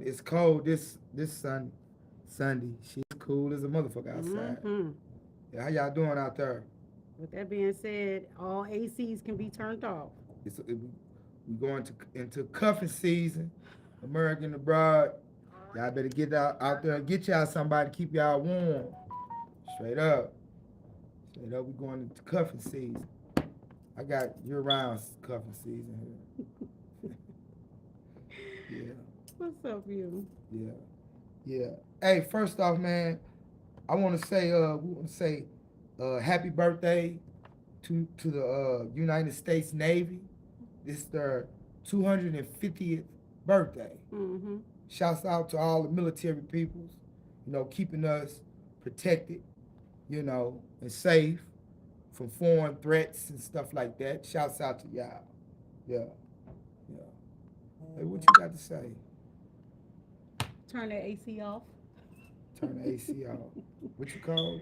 It's cold this Sunday. She's cool as a motherfucker outside. Mm-hmm. Yeah, how y'all doing out there? With that being said, all ACs can be turned off. We going into cuffing season. American abroad. Y'all better get out there and get y'all somebody to keep y'all warm. Straight up. Straight up, we going into cuffing season. I got year-round cuffing season here. Yeah, What's up, you? yeah, yeah. Hey, first off, man, I want to say, happy birthday to the United States Navy. This is their 250th birthday. Mm-hmm. Shouts out to all the military peoples, keeping us protected, and safe from foreign threats and stuff like that. Shouts out to y'all. Yeah, yeah. Hey, what you got to say? Turn the AC off. Turn the AC off. What you call?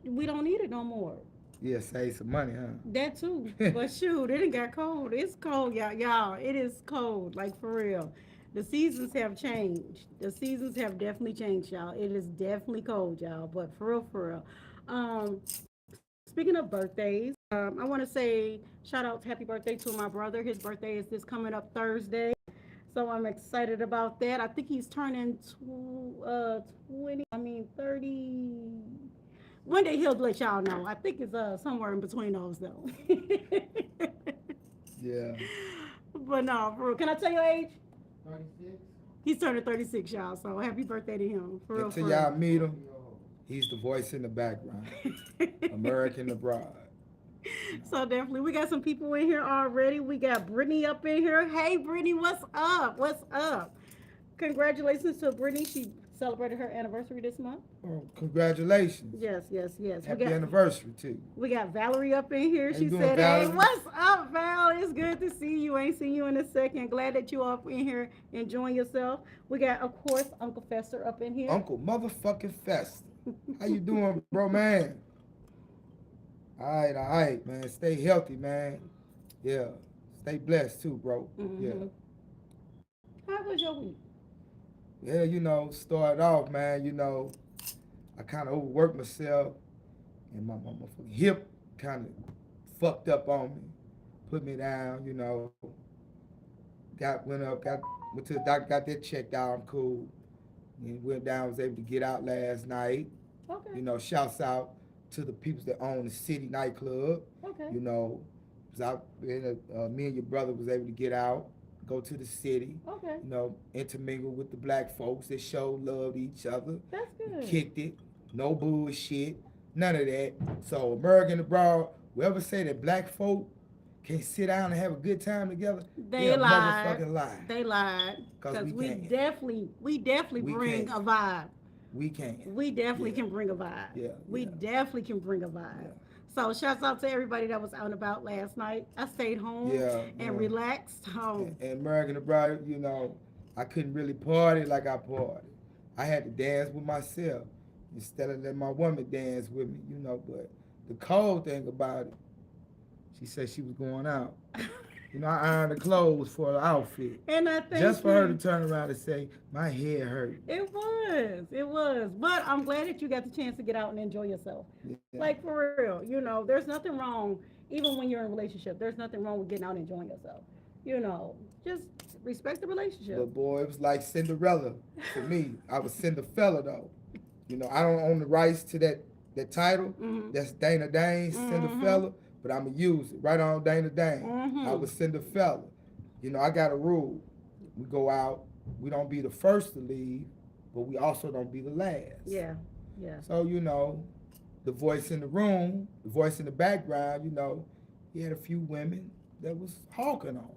We don't need it no more. Yeah, save some money, That too. huh? But shoot, it ain't got cold. It's cold, y'all. Y'all, it is cold, like for real. The seasons have changed. The seasons have definitely changed, y'all. It is definitely cold, y'all. But for real, for real. Speaking of birthdays, I want to say shout out, happy birthday to my brother. His birthday is this coming up Thursday. So I'm excited about that. I think he's turning 30. One day he'll let y'all know. I think it's somewhere in between those though. Yeah. But no, for real. Can I tell your age? 36. He's turning 36, y'all. So happy birthday to him. For real, Until for y'all real. meet him, he's the voice in the background. American abroad. So definitely, we got some people in here already. We got Brittany up in here. Hey, Brittany, what's up? What's up? Congratulations to Brittany. She celebrated her anniversary this month. Oh, congratulations. Yes, yes, yes. Happy anniversary too. We got Valerie up in here. How She you doing, said, "Hey, Valerie? what's up, Val? It's good to see you. Ain't seen you in a second. Glad that you up in here enjoying yourself." We got, of course, Uncle Fester up in here. Uncle motherfucking Fest. How you doing, bro, man? All right, man. Stay healthy, man. Yeah. Stay blessed too, bro. Yeah. Mm-hmm. How was your week? Yeah, started off, man, I kind of overworked myself and my motherfucking hip kind of fucked up on me, put me down, went to the doctor, got that checked out, I'm cool. And went down, was able to get out last night. Okay. Shouts out to the people that own the city nightclub. Okay. Was out, me and your brother was able to get out, go to the city, Okay. intermingle with the black folks that showed love to each other. That's good. Kicked it, no bullshit, none of that. So American abroad, whoever say that black folk can't sit down and have a good time together, They lied. motherfucking lie. They lied. Because we can't. definitely We bring can't. a vibe. We can't. We definitely Yeah. can bring a vibe. Yeah, We yeah. definitely can bring a vibe. Yeah. So shouts out to everybody that was out and about last night. I stayed home Yeah, and yeah. relaxed home. And American abroad, I couldn't really party like I partied. I had to dance with myself instead of letting my woman dance with me, But the cold thing about it, she said she was going out. I ironed the clothes for the outfit. And I think Just for her to turn around and say, my head hurt. it was. It was. But I'm glad that you got the chance to get out and enjoy yourself. Yeah. Like for real. There's nothing wrong, even when you're in a relationship, there's nothing wrong with getting out and enjoying yourself. Just respect the relationship. But boy, it was like Cinderella for me. I was Cinderfella though. I don't own the rights to that title. Mm-hmm. That's Dana Dane's Cinderfella, but I'ma use it. Right on Dana Dane. Mm-hmm. I was Cinderfella. I got a rule. We go out, we don't be the first to leave, but we also don't be the last. Yeah. Yeah. So, the voice in the room, the voice in the background, he had a few women that was hawking on him.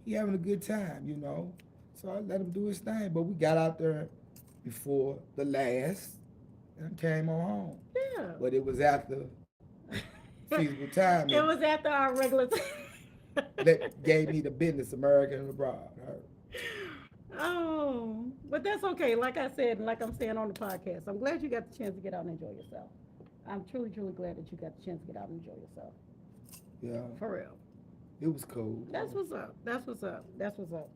He having a good time, So I let him do his thing. But we got out there before the last and came on home. Yeah. But it was after feasible time. It was after our regular that gave me the business, American abroad. Oh, but that's okay. Like I said, and like I'm saying on the podcast, I'm glad you got the chance to get out and enjoy yourself. I'm truly, truly glad that you got the chance to get out and enjoy yourself. Yeah. For real. It was cool. That's what's up. That's what's up. That's what's up.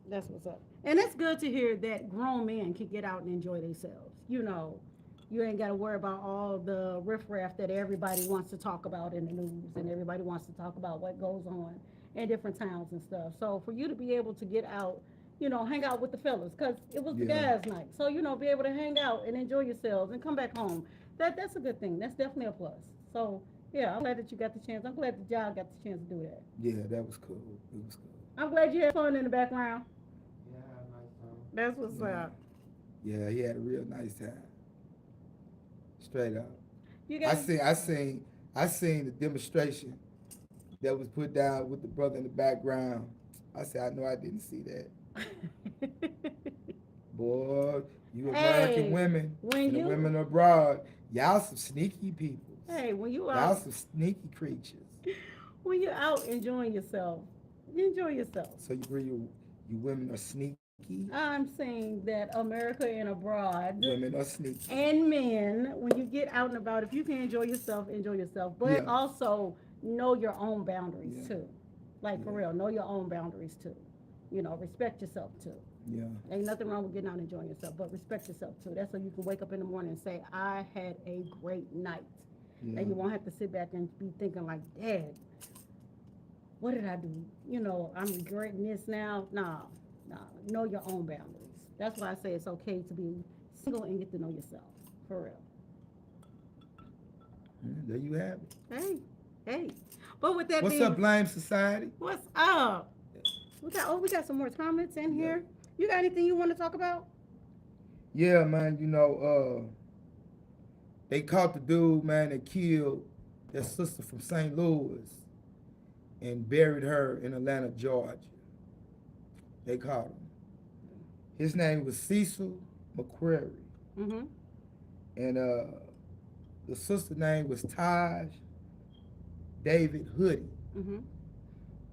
That's what's up. And it's good to hear that grown men can get out and enjoy themselves. You ain't got to worry about all the riffraff that everybody wants to talk about in the news and everybody wants to talk about what goes on in different towns and stuff. So for you to be able to get out, hang out with the fellas, because it was the Yeah, guys' night. So, be able to hang out and enjoy yourselves and come back home. That's a good thing. That's definitely a plus. So, yeah, I'm glad that you got the chance. I'm glad that y'all got the chance to do that. yeah, that was cool. It was cool. I'm glad you had fun in the background. Yeah, I had a nice time. That's what's Yeah, up. yeah, he had a real nice time. Straight up. You I guys. seen, I seen, I seen the demonstration that was put down with the brother in the background. I said, I know I didn't see that. Boy, you American Hey, women when and the you women abroad, y'all some sneaky peoples. hey, when you Y'all out some sneaky creatures. when you're out enjoying yourself, enjoy yourself. So you agree you women are sneaky? I'm saying that America and abroad Women are sneaky. and men, when you get out and about, if you can enjoy yourself, but Yeah, also know your own boundaries yeah, too. Like for yeah, real, know your own boundaries too. Respect yourself too. yeah, Ain't nothing wrong with getting out and enjoying yourself, but respect yourself too. That's so you can wake up in the morning and say, I had a great night. And yeah. you won't have to sit back and be thinking like, Dad, what did I do? I'm regretting this now. Nah, nah. Know your own boundaries. That's why I say it's okay to be single and get to know yourself. For real. Yeah, there you have it. Hey, hey. But with that What's up, being, Blame Society? what's up? We got some more comments in Yeah, here. You got anything you want to talk about? yeah, man. They caught the dude, man, that killed their sister from St. Louis and buried her in Atlanta, Georgia. They caught him. His name was Cecil McQuarrie, Mm-hmm. and the sister name was Taj David Hoodie. Mm-hmm.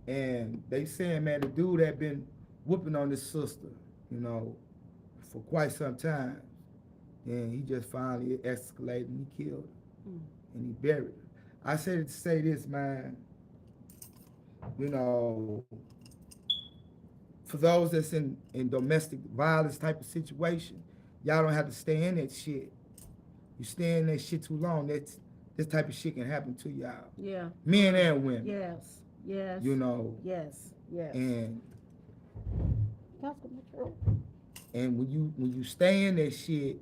And they saying, man, the dude had been whooping on his sister, you know, for quite some time. And he just finally escalated and he killed her Mm. and he buried her. I said to say this, man, you know, for those that's in domestic violence type of situation, y'all don't have to stay in that shit. You stay in that shit too long, this type of shit can happen to y'all. Yeah. For Men real. and women, Yes. Yes. you know. Yes. Yes. And That's true. when you stay in that shit,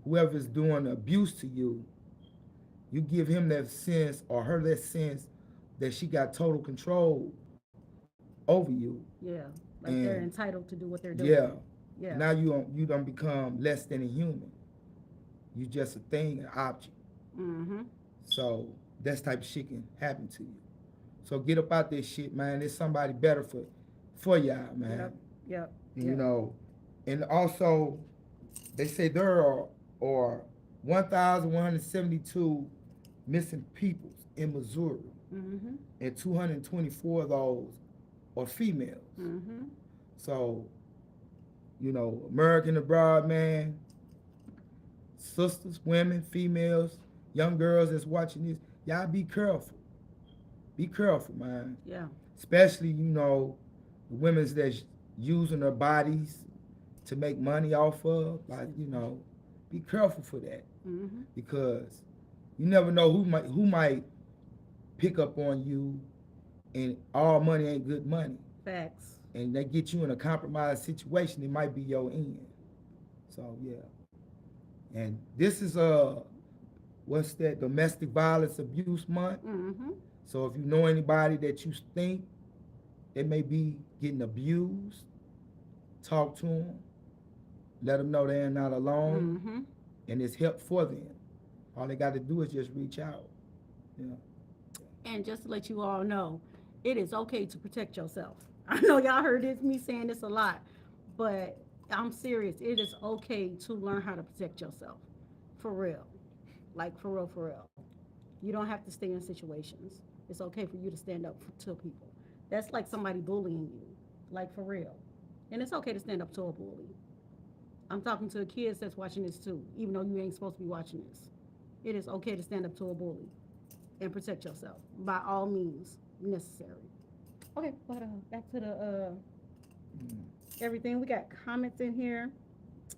whoever's doing abuse to you, you give him that sense or her that sense that she got total control over you. Yeah. Like they're And entitled to do what they're yeah, doing. Yeah. now you don't become less than a human. You just a thing, an object. Mm-hmm. So that type of shit can happen to you. So get up out this shit, man. There's somebody better for y'all, man. Yep. Yep. And, Yep. and also they say there are 1,172 missing peoples in Missouri, Mm-hmm. and 224 of those are females. Mm-hmm. So, American abroad, man, sisters, women, females, young girls that's watching this, y'all be careful. Be careful, man. Yeah. Especially, the women's that's using their bodies to make money off of. Like, be careful for that. Mm-hmm. Because you never know who might pick up on you, and all money ain't good money. Facts. And they get you in a compromised situation, it might be your end. So yeah. And this is what's that, domestic violence abuse month. Mm-hmm. So if you know anybody that you think they may be getting abused, talk to them, let them know they're not alone, Mm-hmm. and it's help for them. All they got to do is just reach out. Yeah. And just to let you all know, it is okay to protect yourself. I know y'all heard me saying this a lot, but I'm serious. It is okay to learn how to protect yourself. For real. Like, for real, for real. You don't have to stay in situations. It's okay for you to stand up to people. That's like somebody bullying you. Like, for real. And it's okay to stand up to a bully. I'm talking to the kids that's watching this too, even though you ain't supposed to be watching this. It is okay to stand up to a bully and protect yourself by all means necessary. Okay, but back to the Mm. everything. We got comments in here.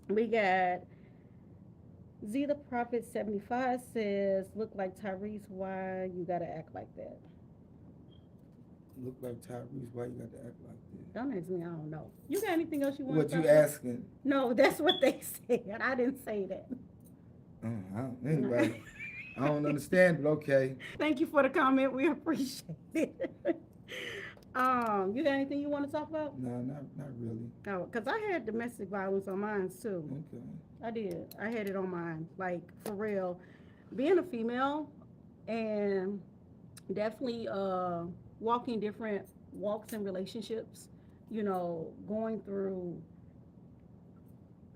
We got Z the Prophet 75 says, look like Tyrese, why you gotta act like that? Look like Tyrese. Why you got to act like that? Don't ask me, I don't know. You got anything else you want What to you talk about? asking? No, that's what they said. I didn't say that. Anyway, I don't understand, but okay. Thank you for the comment. We appreciate it. You got anything you want to talk about? No, not really. Oh, because I had domestic violence on mine too. Okay. I did. I had it on mine. Like for real. Being a female and definitely walking different walks in relationships, going through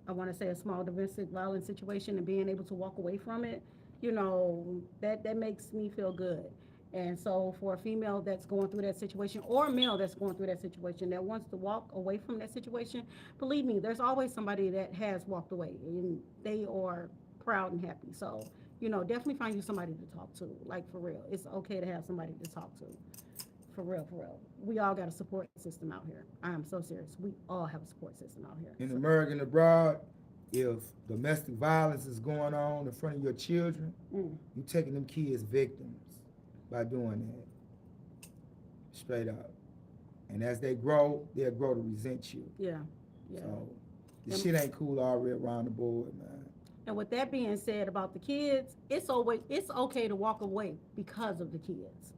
I want to say a small domestic violence situation and being able to walk away from it, that makes me feel good. And so for a female that's going through that situation or a male that's going through that situation that wants to walk away from that situation, believe me, there's always somebody that has walked away and they are proud and happy. So, definitely find you somebody to talk to, like for real. It's okay to have somebody to talk to. For real, for real. We all got a support system out here. I am so serious. We all have a support system out here. In So, America and abroad, if domestic violence is going on in front of your children, you taking them kids victims by doing that. Straight up. And as they grow, they'll grow to resent you. yeah, yeah. So this shit ain't cool all the way around the board, man. And with that being said about the kids, it's okay to walk away because of the kids.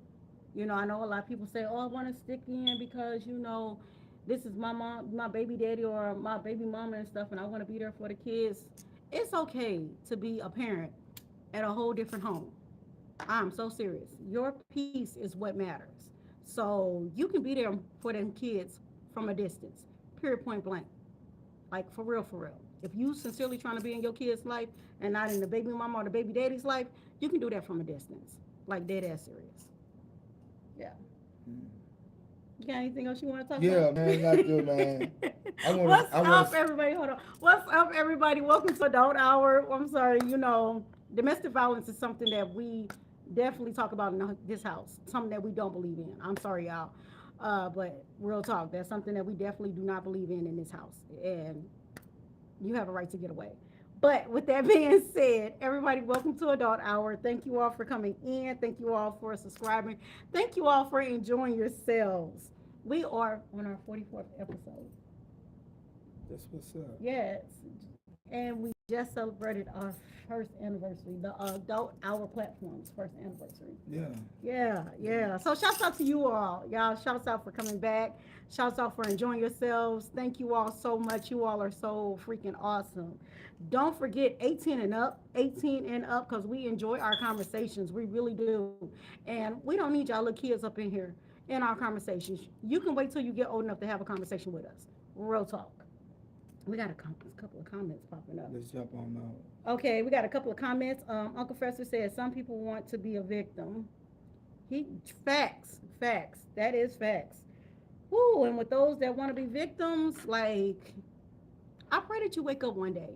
I know a lot of people say, "Oh, I want to stick in because this is my mom, my baby daddy, or my baby mama and stuff, and I want to be there for the kids." It's okay to be a parent at a whole different home. I'm so serious. Your peace is what matters. So you can be there for them kids from a distance. Period. Point blank. Like for real, for real. If you sincerely trying to be in your kid's life and not in the baby mama or the baby daddy's life, you can do that from a distance. Like dead ass serious. Yeah. You got anything else you want to talk Yeah, about? man, not good, man. What's I want up, everybody? Hold on. What's up, everybody? Welcome to Adult Hour. I'm sorry, domestic violence is something that we definitely talk about in this house. Something that we don't believe in. I'm sorry, y'all. But real talk, that's something that we definitely do not believe in this house. And you have a right to get away. But with that being said, everybody, welcome to Adult Hour. Thank you all for coming in. Thank you all for subscribing. Thank you all for enjoying yourselves. We are on our 44th episode. That's what's up. Yes. And we just celebrated our first anniversary, the Adult Hour platform's first anniversary. Yeah. Yeah. So shouts out to you all. Y'all, shouts out for coming back. Shouts out for enjoying yourselves. Thank you all so much. You all are so freaking awesome. Don't forget 18 and up, because we enjoy our conversations. We really do. And we don't need y'all little kids up in here in our conversations. You can wait till you get old enough to have a conversation with us. Real talk. We got a couple of comments popping up. Let's jump on out. Okay, we got a couple of comments. Uncle Fester says some people want to be a victim. Facts. That is facts. Woo, and with those that want to be victims, like, I pray that you wake up one day.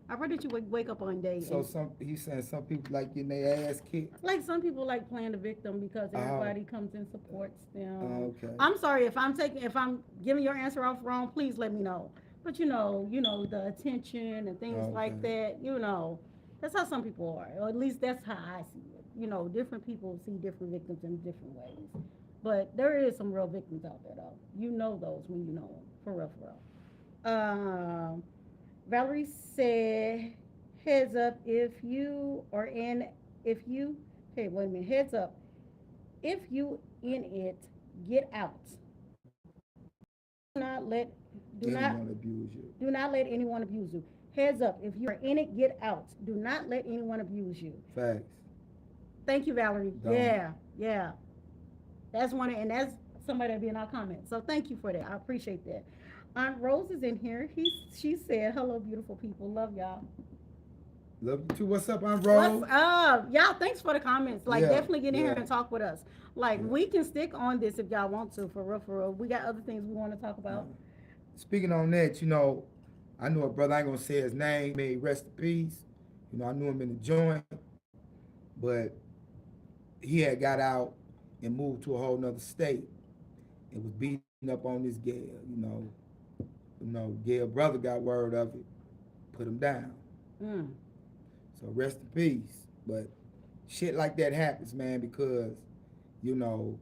I pray that you wake up one day. So he's saying some people like getting their ass kicked. Like some people like playing the victim because everybody comes and supports them. Okay. I'm sorry if I'm giving your answer off wrong. Please let me know. But the attention and things like that. That's how some people are, or at least that's how I see it. Different people see different victims in different ways. But there is some real victims out there, though. You know those when you know them, for real, for real. Valerie said, heads up, hey, wait a minute, heads up, if you in it, get out. Do not let abuse you. Do not let anyone abuse you. Heads up, if you are in it, get out. Do not let anyone abuse you. Facts. Thank you, Valerie. Don't. Yeah. That's that's somebody that be in our comments. So thank you for that. I appreciate that. Aunt Rose is in here. She said, hello, beautiful people. Love y'all. Love you too. What's up, Aunt Rose? What's up? Y'all, thanks for the comments. Like, definitely get in here yeah. and talk with us. Like, we can stick on this if y'all want to, for real, for real. We got other things we want to talk about. Speaking on that, I knew a brother, I ain't gonna say his name, may he rest in peace. I knew him in the joint, but he had got out and moved to a whole nother state and was beating up on this gal, the Gail brother got word of it, put him down. Mm. So rest in peace. But shit like that happens, man, because you know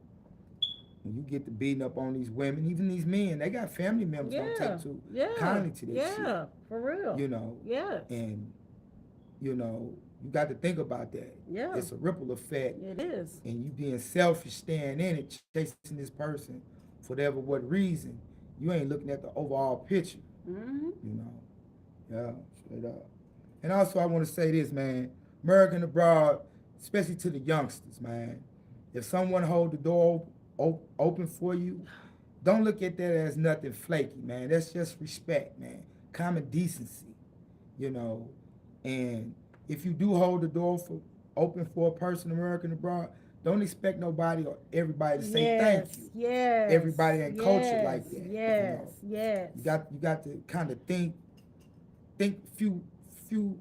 when you get to beating up on these women, even these men, they got family members don't Yeah. take too Yeah. kindly to this shit. Yeah. For real. You know, Yes. and you got to think about that. Yeah. It's a ripple effect, It is. and you being selfish, staying in it, chasing this person for whatever what reason. You ain't looking at the overall picture. Mm-hmm. You know, yeah, straight up. And also, I want to say this, man. American abroad, especially to the youngsters, man. If someone hold the door open for you, don't look at that as nothing flaky, man. That's just respect, man. Common decency, you know. And if you do hold the door for open for a person American abroad, don't expect nobody or everybody to say thank Yes. you. Yes. Everybody ain't cultured Yes. like that. Yes. Yes. You got to kind of think few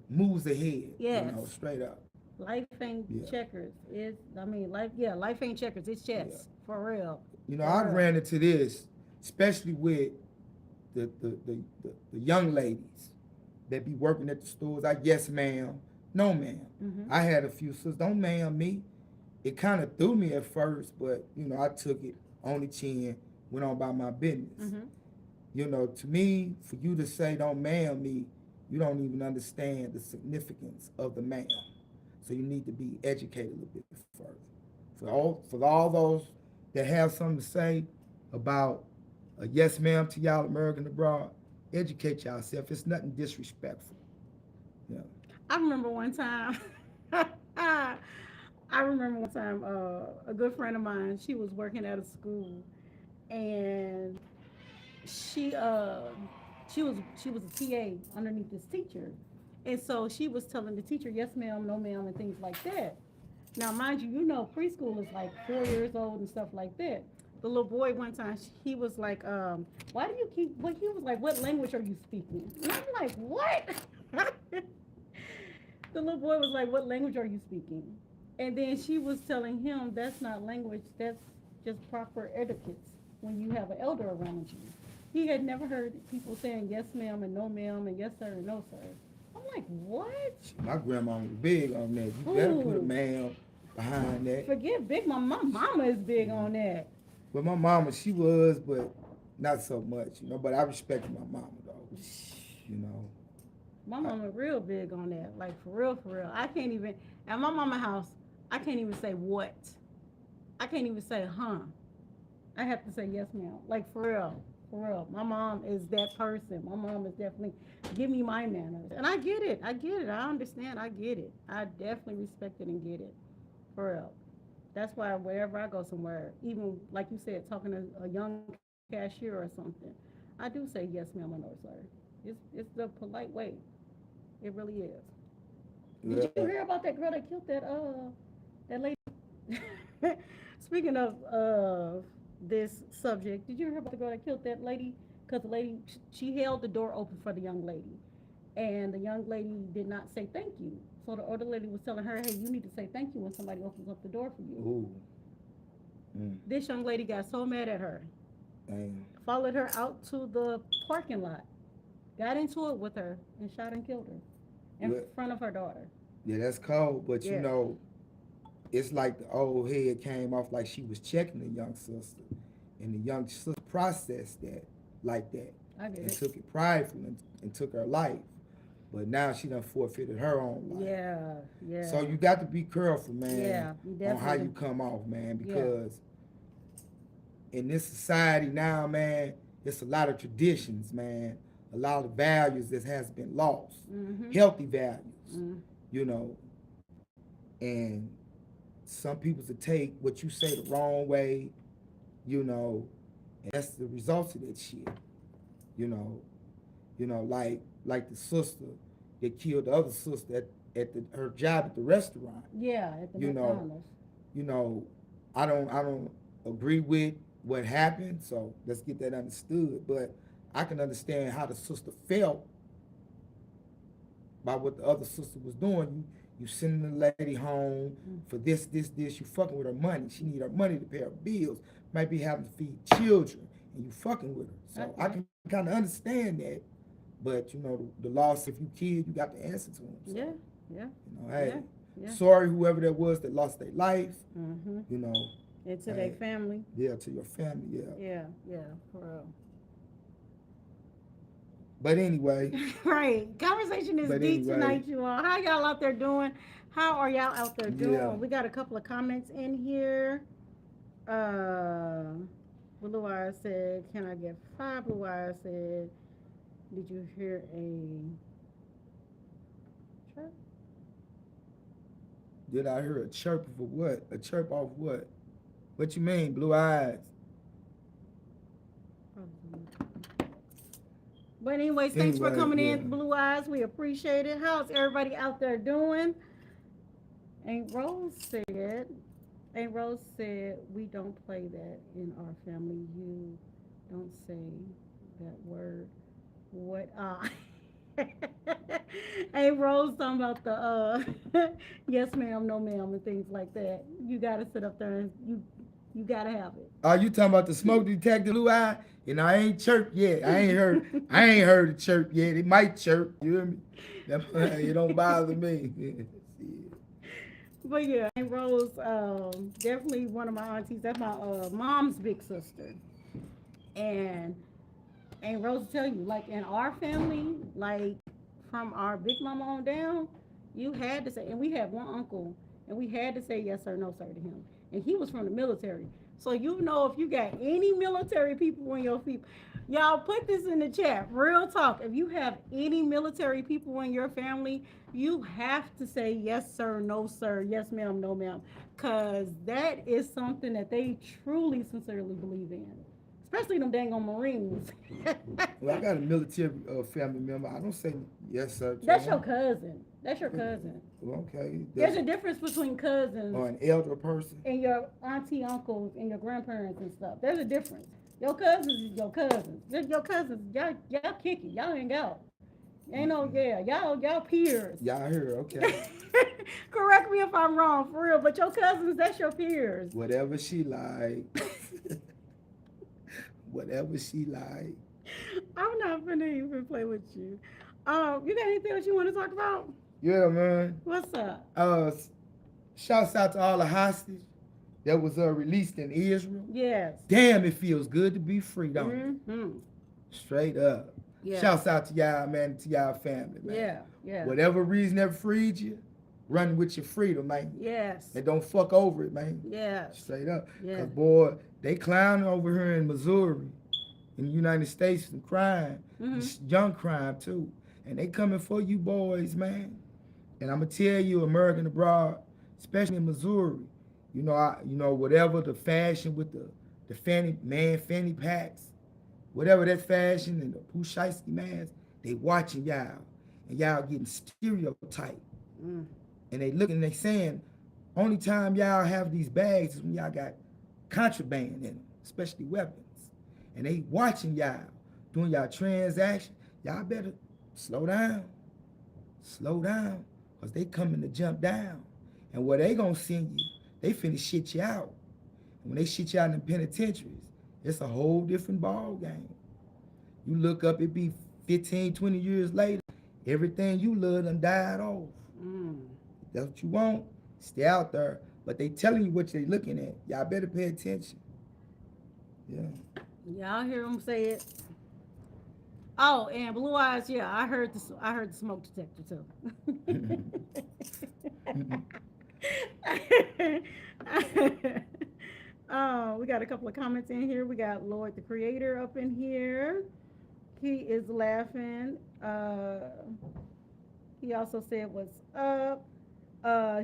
moves ahead. Yes. Straight up. Life ain't Yeah. checkers. Life ain't checkers. It's chess. Yeah. For real. I ran into this, especially with the young ladies that be working at the stores. I yes ma'am, no ma'am. Mm-hmm. I had a few sisters, don't ma'am me. It kind of threw me at first, but I took it on the chin, went on about my business. Mm-hmm. To me, for you to say don't ma'am me, you don't even understand the significance of the ma'am. So you need to be educated a little bit further. For all those that have something to say about a yes ma'am to y'all American abroad, educate yourself. It's nothing disrespectful. Yeah. I remember one time. A good friend of mine. She was working at a school, and she uh she was a TA underneath this teacher, and so she was telling the teacher yes ma'am, no ma'am, and things like that. Now, mind you, preschool is like 4 years old and stuff like that. The little boy one time, he was like, "Why do you keep?" What he was like, "What language are you speaking?" And I'm like, "What?" The little boy was like, "What language are you speaking?" And then she was telling him, "That's not language. That's just proper etiquette when you have an elder around you." He had never heard people saying yes ma'am and no ma'am and yes sir and no sir. I'm like, what? My grandma was big on that. You better put a Ooh. ma'am behind that. Forget big. My mama is big on that. But my mama, she was, but not so much, But I respected my mama though, you know. My mama real big on that. Like for real, for real. I can't even at my mama house. I can't even say what. I can't even say huh. I have to say yes, ma'am. Like for real, for real. My mom is that person. My mom is definitely give me my manners, and I get it. I get it. I understand. I get it. I definitely respect it and get it. For real. That's why wherever I go somewhere, even like you said, talking to a young cashier or something, I do say yes, ma'am, or no, sir. It's the polite way. It really is. Did you Yeah. hear about that girl that killed that lady? Speaking of this subject, did you hear about the girl that killed that lady? Because the lady she held the door open for the young lady, and the young lady did not say thank you. So the older lady was telling her, "Hey, you need to say thank you when somebody opens up the door for you." Ooh. This young lady got so mad at her, Damn. followed her out to the parking lot, got into it with her, and shot and killed her in Well, front of her daughter. yeah, that's cold. But Yeah, it's like the old head came off like she was checking the young sister, and the young sister processed that like that I get and it. took it prideful and took her life. But now she done forfeited her own life. Yeah, So yeah, you got to be careful, man, yeah. You on how you definitely. come off, man, Yeah. because in this society now, man, it's a lot of traditions, man, a lot of values that has been lost, Mhm. healthy values, Mm. you know, and some people to take what you say the wrong way, and that's the results of that shit, you know, like the sister that killed the other sister at her job at the restaurant, Yeah, at the you know, McDonald's. you know, I don't agree with what happened, so let's get that understood. But I can understand how the sister felt by what the other sister was doing. You sending the lady home Mm. for this. You fucking with her money. She need her money to pay her bills. Might be having to feed children. and you fucking with her. So I Okay. can kind of understand that. But the loss, if you kid, you got to answer to them. So Yeah. Yeah. hey, Yeah. Yeah. sorry whoever that was that lost their life. Mm-hmm. You know, And to their hey, family. yeah, to your family, yeah. Yeah. Yeah. For real. But anyway, Right. Conversation is but deep anyway, tonight, you all. How y'all out there doing? How are y'all out there yeah. doing? We got a couple of comments in here. Uh, Blue Eyes said, "Can I get five?" Blue Eyes said, "Did you hear a chirp?" Did I hear a chirp of what? A chirp off what? What you mean, blue eyes? But anyways, thanks for Anyway, coming yeah. in, Blue Eyes. We appreciate it. How's everybody out there doing? And Rose said, we don't play that in our family. You don't say that word. What? Hey, Rose talking about the yes ma'am, no ma'am, and things like that. You gotta sit up there and you gotta have it. Are you talking about the smoke detector, blue eye? I ain't chirped yet. I ain't heard it chirp yet. It might chirp. You hear me? It don't bother me. But yeah, Aunt Rose, definitely one of my aunties. That's my mom's big sister. And Aunt Rose will tell you, like in our family, like from our big mama on down, you had to say, and we had one uncle, and we had to say yes sir, no sir to him. And he was from the military. So if you got any military people in your people, y'all put this in the chat. Real talk. If you have any military people in your family, you have to say yes sir, no sir, yes ma'am, no ma'am, because that is something that they truly, sincerely believe in. Especially them dang on Marines. Well, I got a military family member. I don't say yes, sir. That's your cousin. That's your cousin. Well, okay. There's a difference between cousins Or an elder person. and your auntie, uncles, and your grandparents and stuff. There's a difference. Your cousins is your cousins. Your cousins, y'all kick it. Y'all ain't out. Ain't no y'all peers. Y'all hear? Okay. Correct me if I'm wrong, for real. But your cousins, that's your peers. Whatever she like. Whatever she like. I'm not gonna even play with you. You got anything that you want to talk about? Yeah, man. What's up? Shouts out to all the hostages that was released in Israel. Yes. Damn, it feels good to be free, don't it? Mm-hmm. Straight up. Yeah. Shouts out to y'all, man, to y'all family, man. Yeah. Yeah. Whatever reason that freed you, run with your freedom, man. Yes. And don't fuck over it, man. Yes. Straight up. Yeah. Because, boy, they clowning over here in Missouri, in the United States, and crime. Mm-hmm. Young crime, too. And they coming for you boys, man. And I'm going to tell you, American abroad, especially in Missouri, whatever the fashion with the fanny packs, whatever that fashion and the Pusheisky masks, they watching y'all. And y'all getting stereotyped. Mm. And they looking and they saying, only time y'all have these bags is when y'all got contraband in them, especially weapons. And they watching y'all, doing y'all transaction. Y'all better slow down. Slow down. Because they coming to jump down. And where they gonna send you, they finna shit you out. And when they shit you out in the penitentiaries, it's a whole different ball game. You look up, it be 15, 20 years later, everything you love done died off. Mm. That's what you want. Stay out there. But they telling you what they looking at. Y'all better pay attention. Yeah. Y'all hear them say it. Oh, and Blue Eyes, yeah, I heard the smoke detector too. We got a couple of comments in here. We got Lord the Creator up in here. He is laughing. He also said what's up.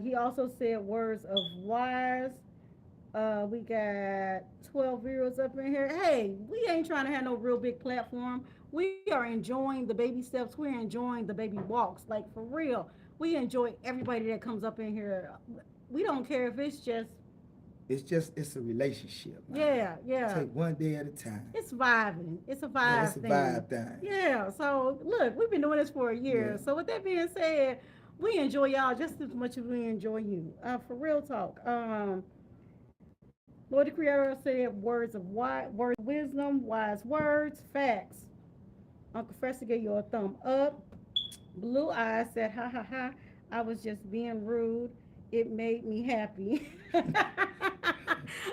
He also said words of wise. We got 12 viewers up in here. Hey, we ain't trying to have no real big platform. We are enjoying the baby steps. We're enjoying the baby walks. Like, for real. We enjoy everybody that comes up in here. We don't care if it's just... It's a relationship. Man. Yeah. Take one day at a time. It's vibing. It's a vibe thing. It's a vibe thing. Yeah. So, look, we've been doing this for a year. Yeah. So, with that being said, we enjoy y'all just as much as we enjoy you. For real talk. Lord the Creator said words of wisdom, wise words, facts. Uncle Fester gave you a thumb up. Blue Eyes said, ha ha ha, I was just being rude. It made me happy.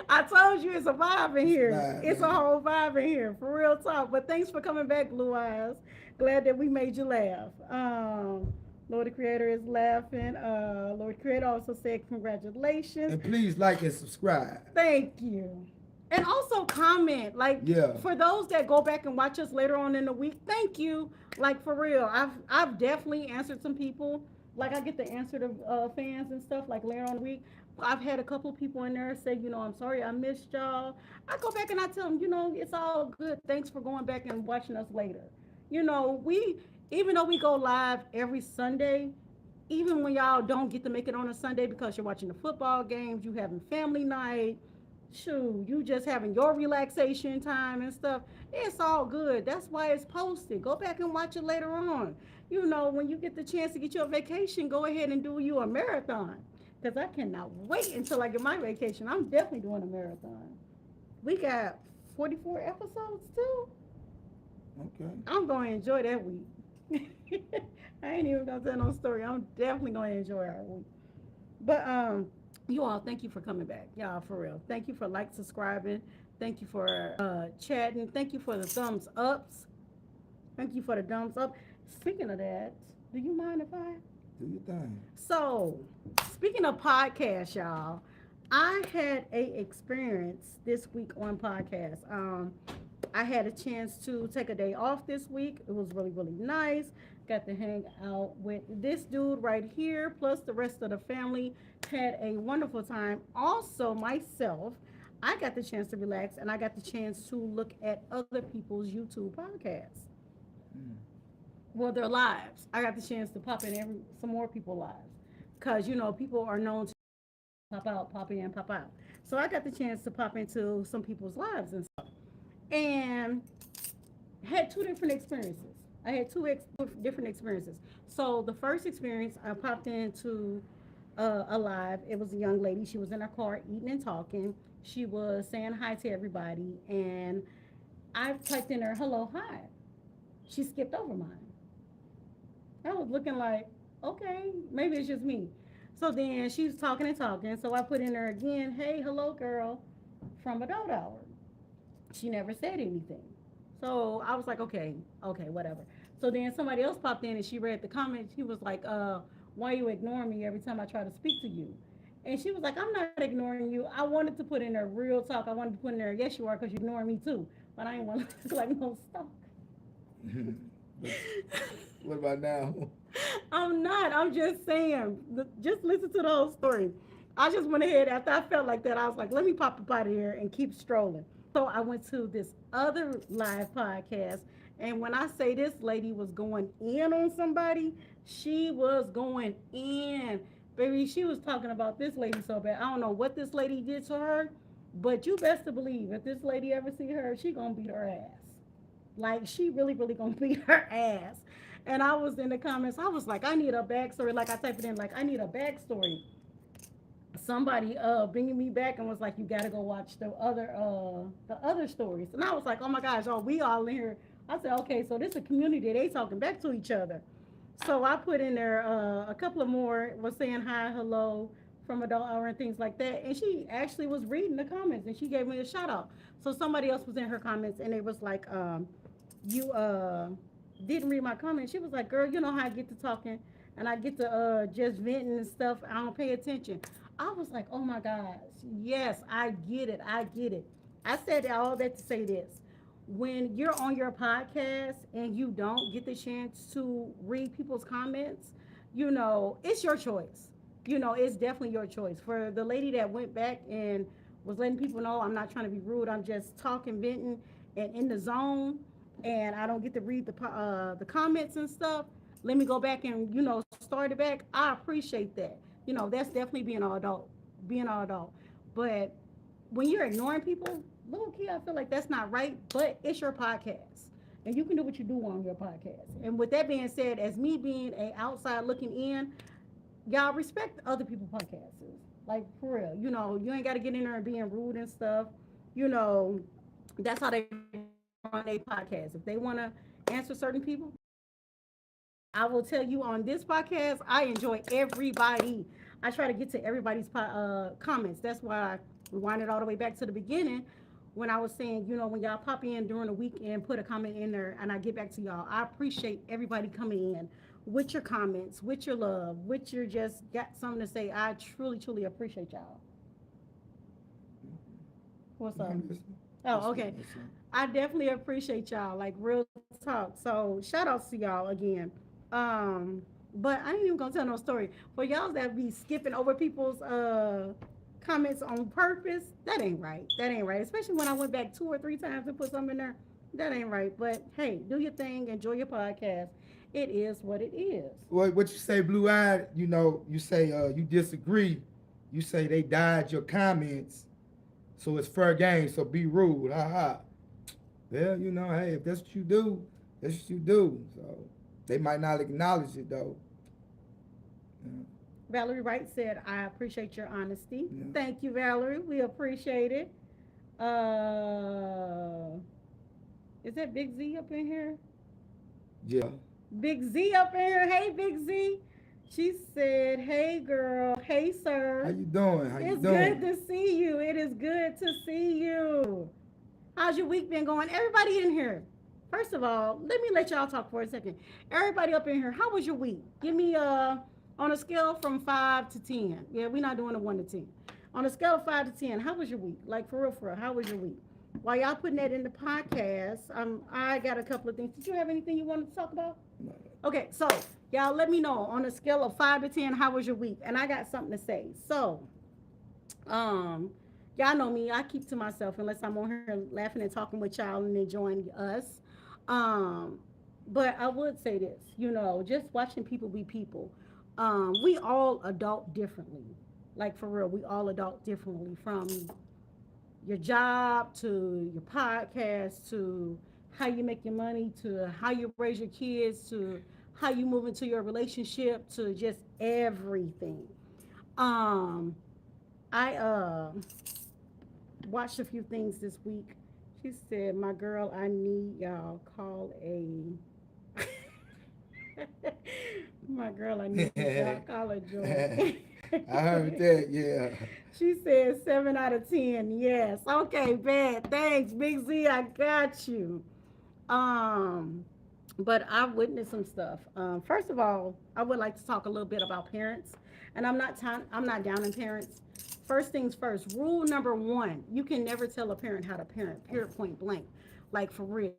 I told you it's a vibe in It's here. vibe, It's a man. whole vibe in here, for real talk. But thanks for coming back, Blue Eyes. Glad that we made you laugh. Lord the Creator is laughing. Lord the Creator also said, congratulations. And please like and subscribe. Thank you. And also comment, like Yeah. for those that go back and watch us later on in the week, thank you. Like for real. I've definitely answered some people. Like I get to answer the fans and stuff like later on the week. I've had a couple of people in there say, I'm sorry I missed y'all. I go back and I tell them, it's all good. Thanks for going back and watching us later. We even though we go live every Sunday, even when y'all don't get to make it on a Sunday because you're watching the football games, you having family night, shoot, you just having your relaxation time and stuff. It's all good. That's why it's posted. Go back and watch it later on. When you get the chance to get your vacation, go ahead and do you a marathon. Because I cannot wait until I get my vacation. I'm definitely doing a marathon. We got 44 episodes too. Okay. I'm going to enjoy that week. I ain't even going to tell no story. I'm definitely going to enjoy our week. But you all, thank you for coming back, y'all, for real. Thank you for subscribing. Thank you for chatting. Thank you for the thumbs ups. Thank you for the thumbs up. Speaking of that, do you mind if I? Do your thing. So, speaking of podcasts, y'all, I had a experience this week on podcast. I had a chance to take a day off this week. It was really, really nice. Got to hang out with this dude right here, plus the rest of the family. Had a wonderful time. Also, myself, I got the chance to relax and I got the chance to look at other people's YouTube podcasts. Mm. Well, their lives. I got the chance to pop in some more people lives. Because, people are known to pop out, pop in, pop out. So I got the chance to pop into some people's lives and stuff. And had two different experiences. I had different experiences. So the first experience, I popped into a live. It was a young lady. She was in her car eating and talking. She was saying hi to everybody. And I typed in her, hello, hi. She skipped over mine. I was looking like, okay, maybe it's just me. So then she was talking and talking. So I put in her again, hey, hello, girl, from Adult Hour. She never said anything. So I was like, okay, whatever. So then somebody else popped in and she read the comment. She was like, why you ignoring me every time I try to speak to you? And she was like, I'm not ignoring you. I wanted to put in there real talk. I wanted to put in there, yes, you are, because you're ignoring me too. But I ain't want to look like no stalker. What about now? I'm not. I'm just saying. Just listen to the whole story. I just went ahead after I felt like that. I was like, let me pop up out of here and keep strolling. So I went to this other live podcast, and when I say this lady was going in on somebody, she was going in, baby. She was talking about this lady so bad. I don't know what this lady did to her, but you best to believe if this lady ever see her, she gonna beat her ass. Like she really, really gonna beat her ass. And I was in the comments. I was like, I need a backstory. Like I typed it in, like I need a backstory. Somebody bringing me back and was like, you gotta go watch the other stories. And I was like, oh my gosh, oh we all in here. I said, okay, so this is a community. They talking back to each other. So I put in there a couple of more was saying hi, hello from adult hour and things like that. And she actually was reading the comments and she gave me a shout out. So somebody else was in her comments and it was like, you didn't read my comment. She was like, girl, you know how I get to talking and I get to just venting and stuff. I don't pay attention. I was like, oh my gosh, yes, I get it. I get it. I said all that to say this. When you're on your podcast and you don't get the chance to read people's comments, it's your choice. It's definitely your choice. For the lady that went back and was letting people know, I'm not trying to be rude, I'm just talking, venting, and in the zone, and I don't get to read the comments and stuff. Let me go back and start it back. I appreciate that. That's definitely being an adult. But when you're ignoring people, low key, I feel like that's not right. But it's your podcast, and you can do what you do on your podcast. And with that being said, as me being a outside looking in, y'all respect other people's podcasts. Like for real. You ain't got to get in there and being rude and stuff. You know, that's how they run their podcast. If they want to answer certain people, I will tell you on this podcast, I enjoy everybody. I try to get to everybody's comments. That's why I rewind it all the way back to the beginning when I was saying, when y'all pop in during the week and put a comment in there and I get back to y'all. I appreciate everybody coming in with your comments, with your love, with your just got something to say. I truly, truly appreciate y'all. What's up? I'm listening. Oh, Listening, okay. listening. I definitely appreciate y'all. Like real talk. So shout outs to y'all again. Um, but I ain't even gonna tell no story. For y'all that be skipping over people's comments on purpose, that ain't right. That ain't right. Especially when I went back 2 or 3 times and put something in there. That ain't right. But hey, do your thing, enjoy your podcast. It is what it is. What you say, blue eyed? You say you disagree. You say they died your comments, so it's fair game. So be rude. Ha ha. Well, hey, if that's what you do, that's what you do. So they might not acknowledge it though. Yeah. Valerie Wright said, I appreciate your honesty. Yeah. Thank you, Valerie. We appreciate it. Uh, is that Big Z up in here? Yeah. Big Z up in here. Hey, Big Z. She said, hey, girl. Hey, How sir. you doing? How you It's good doing? to see you. It is good to see you. How's your week been going? Everybody in here. First of all, let me let y'all talk for a second. Everybody up in here, how was your week? Give me on a scale from 5 to 10. Yeah, we're not doing a 1 to 10. On a scale of 5 to 10, how was your week? Like for real, how was your week? While y'all putting that in the podcast, I got a couple of things. Did you have anything you wanted to talk about? No. Okay, so y'all let me know on a scale of 5 to 10, how was your week? And I got something to say. So, um, y'all know me. I keep to myself unless I'm on here laughing and talking with y'all and enjoying us. Um, but I would say this, just watching people be people. We all adult differently. Like for real, we all adult differently from your job to your podcast to how you make your money to how you raise your kids to how you move into your relationship to just everything. Um, I watched a few things this week. She said, "My girl, I need y'all call a." My girl, I need y'all call a joy. I heard that. Yeah. She said 7 out of 10. Yes. Okay, bad. Thanks, Big Z. I got you. Um, but I've witnessed some stuff. First of all, I would like to talk a little bit about parents, and I'm not down in parents. First things first. Rule number one: you can never tell a parent how to parent. Period. Point blank. Like for real.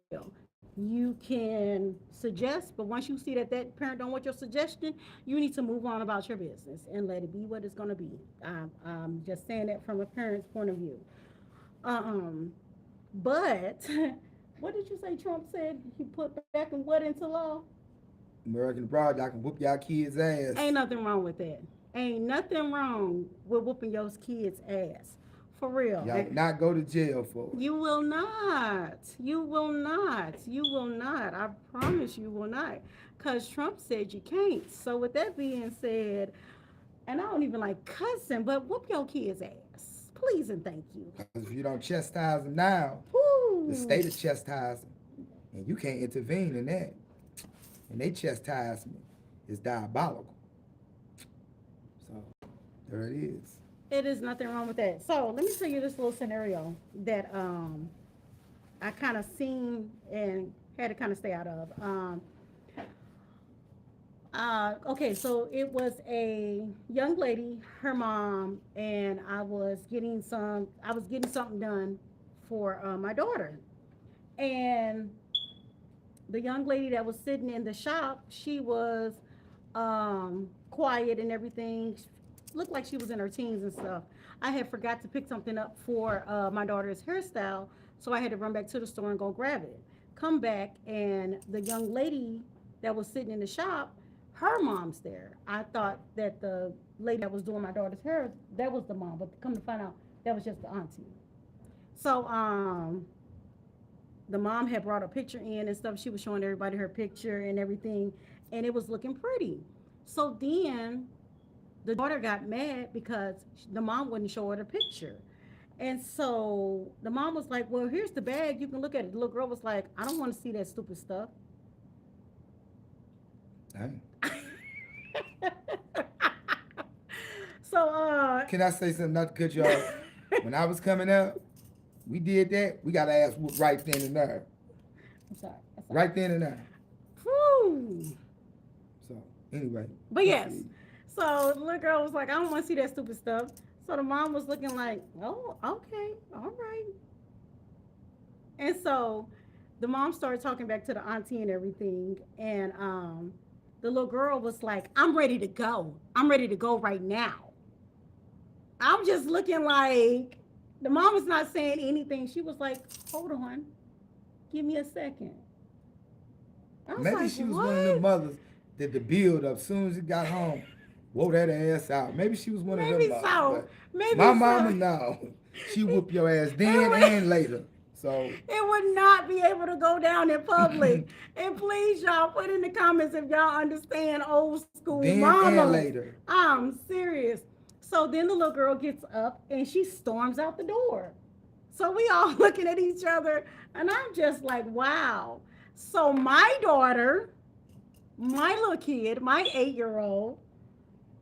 You can suggest, but once you see that parent don't want your suggestion, you need to move on about your business and let it be what it's gonna be. I'm just saying that from a parent's point of view. Um, but what did you say Trump said he put back and what into law? American Broad, y'all can whoop y'all kids' ass. Ain't nothing wrong with that. Ain't nothing wrong with whooping your kids' ass. For real. Y'all not go to jail for it. You will not. You will not. You will not. I promise you will not. Because Trump said you can't. So, with that being said, and I don't even like cussing, but whoop your kids' ass. Please and thank you. Because if you don't chastise them now, the Woo. state will chastise them. And you can't intervene in that. And they chastisement is diabolical. So there it is. It is nothing wrong with that. So, let me tell you this little scenario that I kind of seen and had to kind of stay out of. Okay, so it was a young lady, her mom, and I was getting something done for my daughter. And the young lady that was sitting in the shop, she was quiet and everything. Looked like she was in her teens and stuff. I had forgot to pick something up for my daughter's hairstyle, so I had to run back to the store and go grab it. Come back, and the young lady that was sitting in the shop, her mom's there. I thought that the lady that was doing my daughter's hair, that was the mom, but come to find out, that was just the auntie. So the mom had brought a picture in and stuff. She was showing everybody her picture and everything, and it was looking pretty. So then The daughter got mad because the mom wouldn't show her the picture. And so the mom was like, well, here's the bag. You can look at it. The little girl was like, I don't want to see that stupid stuff. Dang. So, Can I say something not to cut you off? When I was coming up, we did that. We got ass whooped right then and there. I'm sorry. I'm sorry. Right then and there. Whew. So anyway. But yes. So the little girl was like, I don't want to see that stupid stuff. So the mom was looking like, oh, okay, all right. And so the mom started talking back to the auntie and everything. And the little girl was like, I'm ready to go. I'm ready to go right now. I'm just looking like the mom was not saying anything. She was like, hold on, give me a second. I was Maybe like, she was what? one of the mothers that the build up soon as he got home, whoa that ass out. Maybe she was one of Maybe them mothers. so. Maybe My so. mama no. She whoop your ass then and later. So it would not be able to go down in public. And please, y'all, put in the comments if y'all understand old school then mama. and later. I'm serious. So then the little girl gets up and she storms out the door. So we all looking at each other, and I'm just like, wow. So my daughter, my little kid, my 8-year-old,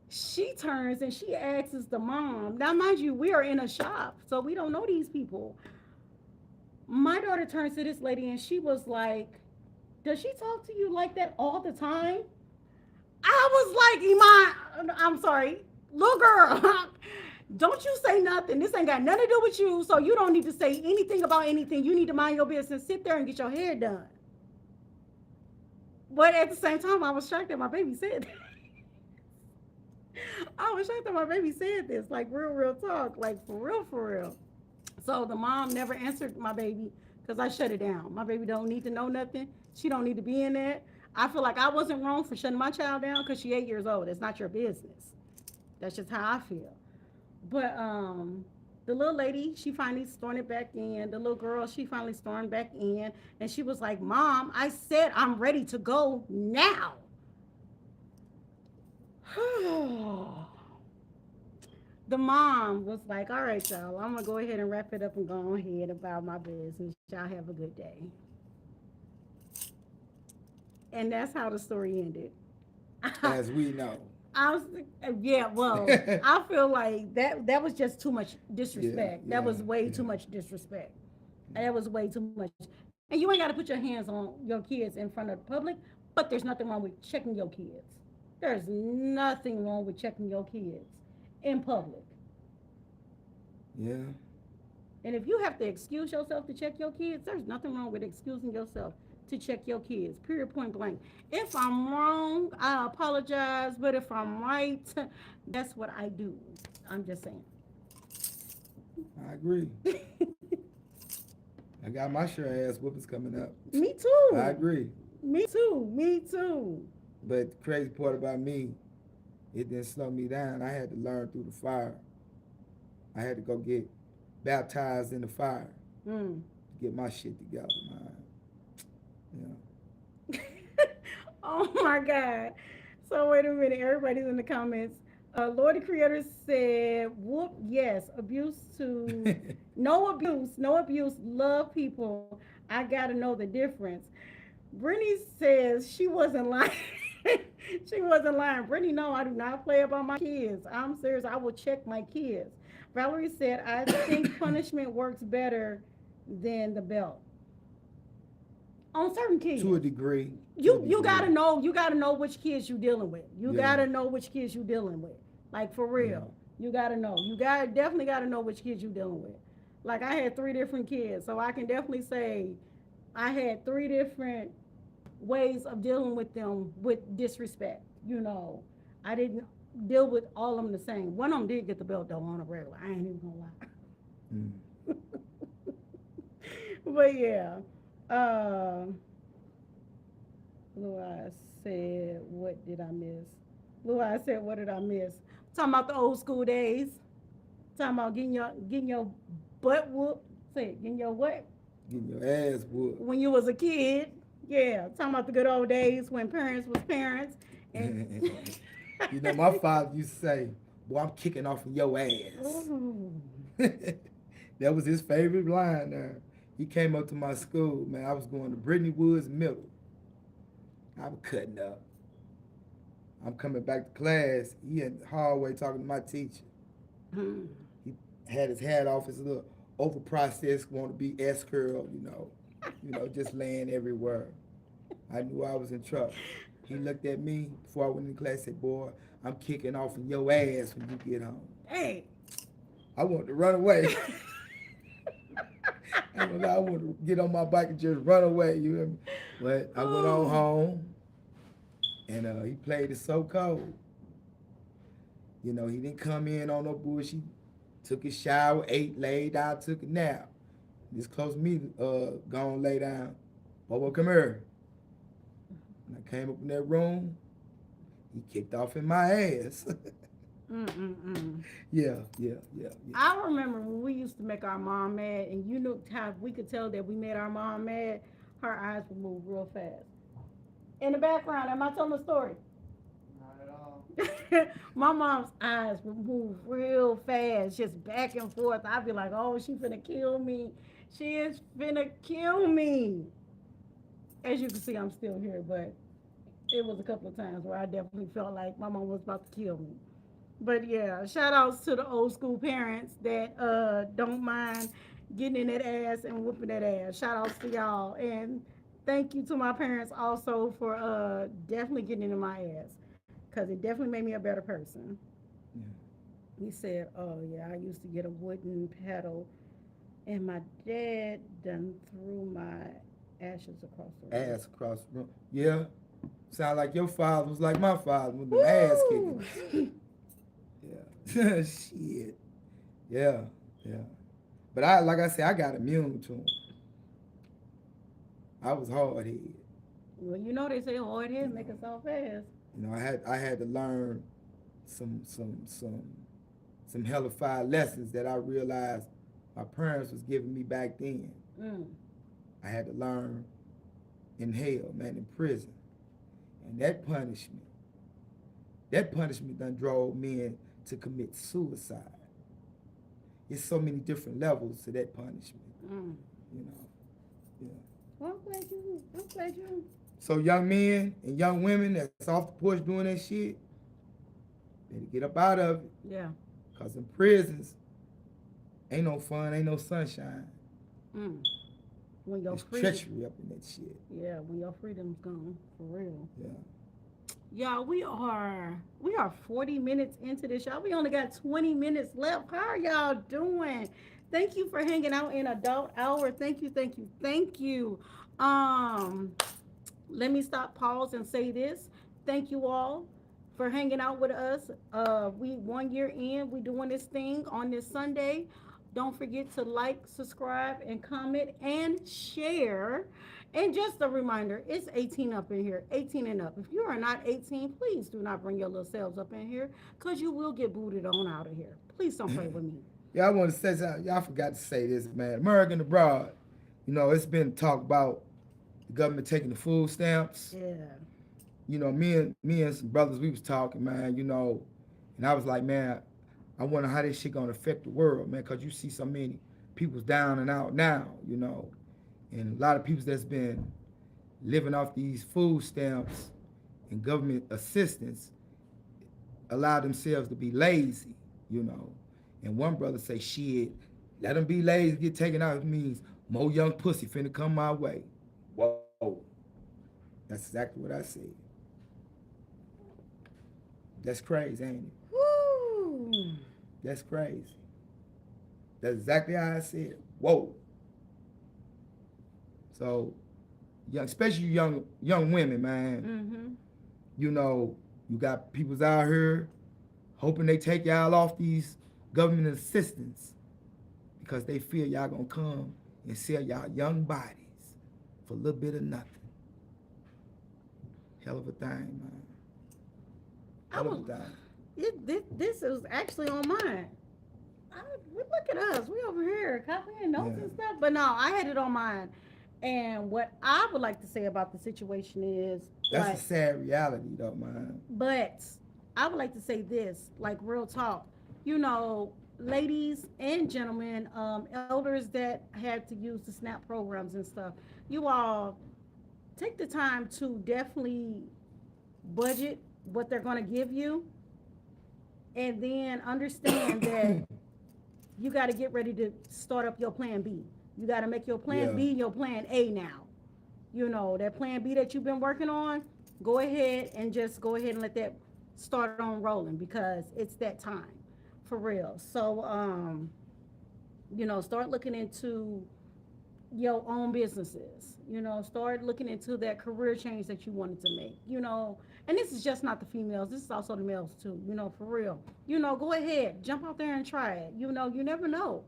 she turns and she asks the mom. Now, mind you, we are in a shop, so we don't know these people. My daughter turns to this lady and she was like, does she talk to you like that all the time? I was like, Iman, I'm sorry, little girl, don't you say nothing. This ain't got nothing to do with you, so you don't need to say anything about anything. You need to mind your business, sit there and get your hair done. But at the same time, I was shocked that my baby said that. I was shocked that my baby said this, like real talk, like for real, for real. So the mom never answered my baby because I shut it down. My baby don't need to know nothing. She don't need to be in that. I feel like I wasn't wrong for shutting my child down because she 8 years old. It's not your business. That's just how I feel. But the little lady, she finally stormed it back in. The little girl, she finally stormed back in. And she was like, Mom, I said I'm ready to go now. The mom was like, all right, y'all, I'm going to go ahead and wrap it up and go ahead about my business. Y'all have a good day. And that's how the story ended. As we know. I was, yeah, well, I feel like that was just too much disrespect. That was way too much disrespect. That was way too much. And you ain't got to put your hands on your kids in front of the public, but there's nothing wrong with checking your kids. There's nothing wrong with checking your kids in public. Yeah. And if you have to excuse yourself to check your kids, there's nothing wrong with excusing yourself to check your kids, period, point blank. If I'm wrong, I apologize, but if I'm right, that's what I do. I'm just saying. I agree. I got my share ass whoopings coming up. Me too. I agree. Me too. Me too. But the crazy part about me, it didn't slow me down. I had to learn through the fire. I had to go get baptized in the fire to get my shit together, man. Yeah. Oh my God. So wait a minute. Everybody's in the comments. Lord the Creator said, whoop, yes, abuse to, no abuse, no abuse, love people. I got to know the difference. Brittany says she wasn't lying. She wasn't lying. Brittany, no, I do not play about my kids. I'm serious. I will check my kids. Valerie said, I think punishment works better than the belt. On certain kids. To a degree. You gotta know which kids you dealing with. You gotta know which kids you dealing with. Like for real. You gotta know. Definitely gotta know which kids you dealing with. Like I had 3 different kids, so I can definitely say I had 3 different ways of dealing with them with disrespect. You know, I didn't deal with all of them the same. One of them did get the belt though on a regular. I ain't even gonna lie. But yeah. Blue Eyes said, what did I miss? Blue Eyes said, what did I miss? Talking about the old school days. Talking about getting your butt whooped. Say it, getting your what? Getting your ass whooped. When you was a kid. Yeah. Talking about the good old days when parents was parents. And You know, my father used to say, "Boy, I'm kicking off in your ass." Ooh. That was his favorite line there. He came up to my school, man. I was going to Brittany Woods Middle. I was cutting up. I'm coming back to class. He in the hallway talking to my teacher. Mm. He had his hat off, his little over processed, want to be S curl, just laying everywhere. I knew I was in trouble. He looked at me before I went in class and said, "Boy, I'm kicking off in your ass when you get home." Hey. I wanted to run away. I wanted to get on my bike and just run away, you hear me? But I went on Oh. home and he played it so cold. He didn't come in on no bullshit. He took his shower, ate, laid down, took a nap. This close to me, gone lay down. Bobo, come here. And I came up in that room. He kicked off in my ass. Mm-mm-mm. Yeah. I remember when we used to make our mom mad, and you knew how we could tell that we made our mom mad. Her eyes would move real fast. In the background, am I telling the story? Not at all. My mom's eyes would move real fast, just back and forth. I'd be like, "Oh, she finna kill me. She is finna kill me." As you can see, I'm still here, but it was a couple of times where I definitely felt like my mom was about to kill me. But yeah, shout outs to the old school parents that don't mind getting in that ass and whooping that ass. Shout outs to y'all. And thank you to my parents also for definitely getting in my ass. Cause it definitely made me a better person. Yeah. He said, "Oh yeah, I used to get a wooden paddle and my dad done threw my ashes across the room." Ass across the room. Yeah. Sound like your father was like my father with them ass Woo! kicking. Yeah. Shit. Yeah. Yeah. But like I said, I got immune to them. I was hard headed. Well, you know they say hard You head make know. us all fast. I had to learn some hellified lessons that I realized my parents was giving me back then. Mm. I had to learn in hell, man, in prison. And that punishment done drove men to commit suicide. It's so many different levels to that punishment, Mm. you know. Yeah. Well, I'm glad you. So young men and young women that's off the porch doing that shit, better get up out of it. Yeah. Cause in prisons, ain't no fun, ain't no sunshine. Mm. When your There's freedom, treachery up in that shit. yeah, when your freedom's gone, for real. Yeah. Y'all, we are 40 minutes into this. Y'all, we only got 20 minutes left. How are y'all doing? Thank you for hanging out in Adult Hour. Thank you. Um, Let me stop, pause, and say this. Thank you all for hanging out with us. We 1 year in, we doing this thing on this Sunday. Don't forget to like, subscribe, and comment and share. And just a reminder, it's 18 up in here, 18 and up. If you are not 18, please do not bring your little selves up in here because you will get booted on out of here. Please don't play with me. Yeah, I want to say something. Y'all forgot to say this, man. American abroad, it's been talked about the government taking the food stamps. Yeah. Me and some brothers, we was talking, man, and I was like, man, I wonder how this shit gonna affect the world, man, cause you see so many people's down and out now, and a lot of people that's been living off these food stamps and government assistance allow themselves to be lazy, you know. And one brother say, shit, let them be lazy, get taken out. It means more young pussy finna come my way. Whoa. That's exactly what I said. That's crazy, ain't it? Woo. That's crazy. That's exactly how I said. Whoa. So, especially young women, man. Mm-hmm. You got people's out here hoping they take y'all off these government assistance because they feel y'all gonna come and sell y'all young bodies for a little bit of nothing. Hell of a thing, man. Hell of a thing. This is actually on mine. Look at us. We over here copying notes and stuff. But no, I had it on mine. And what I would like to say about the situation is, That's a sad reality, though, man. but I would like to say this, like real talk. Ladies and gentlemen, elders that had to use the SNAP programs and stuff, you all take the time to definitely budget what they're going to give you, and then understand that you got to get ready to start up your plan B. You got to make your plan Yeah. B your plan A now. That plan B that you've been working on, go ahead and just go ahead and let that start on rolling, because it's that time for real. So, start looking into your own businesses. Start looking into that career change that you wanted to make. And this is just not the females, this is also the males too, for real. Go ahead, jump out there and try it. You never know.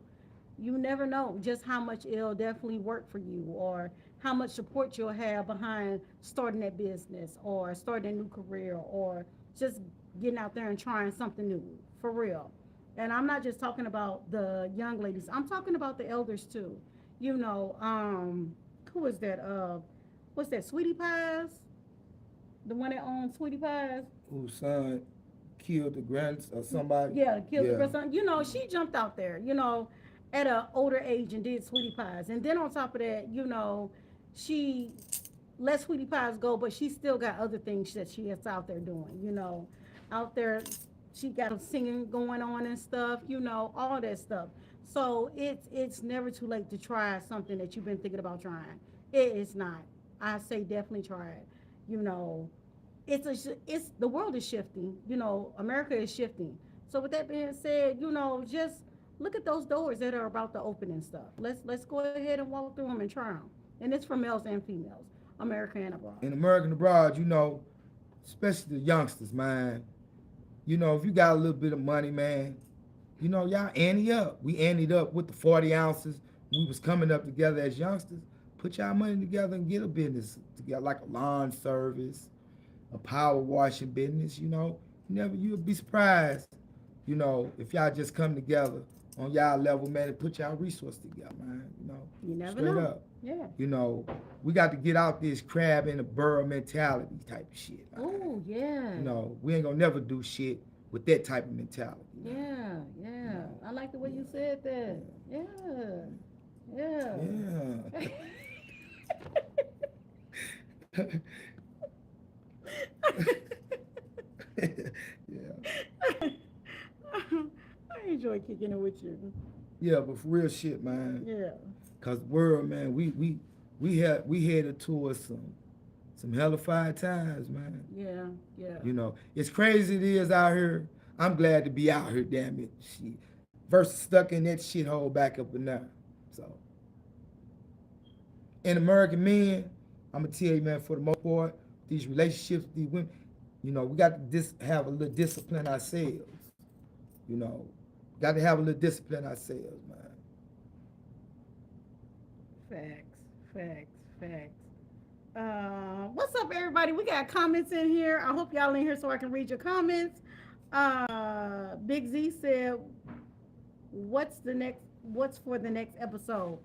You never know just how much it'll definitely work for you, or how much support you'll have behind starting that business, or starting a new career, or just getting out there and trying something new, for real. And I'm not just talking about the young ladies, I'm talking about the elders too. you know um who is that? What's that, Sweetie Pies, the one that owns Sweetie Pies? Whose son killed the grand or somebody? Yeah, killed the Yeah. grandson. She jumped out there, at an older age and did Sweetie Pies. And then on top of that, she let Sweetie Pies go, but she still got other things that she is out there doing, out there. She got a singing going on and stuff, all that stuff. So it's never too late to try something that you've been thinking about trying. It is not. I say definitely try it. You know, it's the world is shifting. America is shifting. So with that being said, just look at those doors that are about to open and stuff. Let's go ahead and walk through them and try them. And it's for males and females, America and abroad. In American abroad, especially the youngsters, man. If you got a little bit of money, man, y'all ante up. We anteed up with the 40 ounces. We was coming up together as youngsters. Put y'all money together and get a business together, like a lawn service, a power washing business. You'll be surprised. If y'all just come together on y'all level, man, and put y'all resources together, man. You never Straight know. up. Yeah. We got to get out this crab in a burrow mentality type of shit. Man. Oh yeah. We ain't gonna never do shit with that type of mentality. Yeah, yeah. I like the way you said that. Yeah. Yeah. Yeah. Yeah. I enjoy kicking it with you. Yeah, but for real shit, man. Yeah. Cause world, man, we headed towards some hellified times, man. Yeah. Yeah. It's crazy it is out here. I'm glad to be out here, damn it. Shit. Versus stuck in that shithole back up and down. So, in American men, I'm gonna tell you, man, for the most part, these relationships with these women, we got to have a little discipline ourselves. You know, got to have a little discipline ourselves, man. Facts. Facts. Facts. What's up, everybody? We got comments in here. I hope y'all in here so I can read your comments. Big Z said, What's for the next episode?"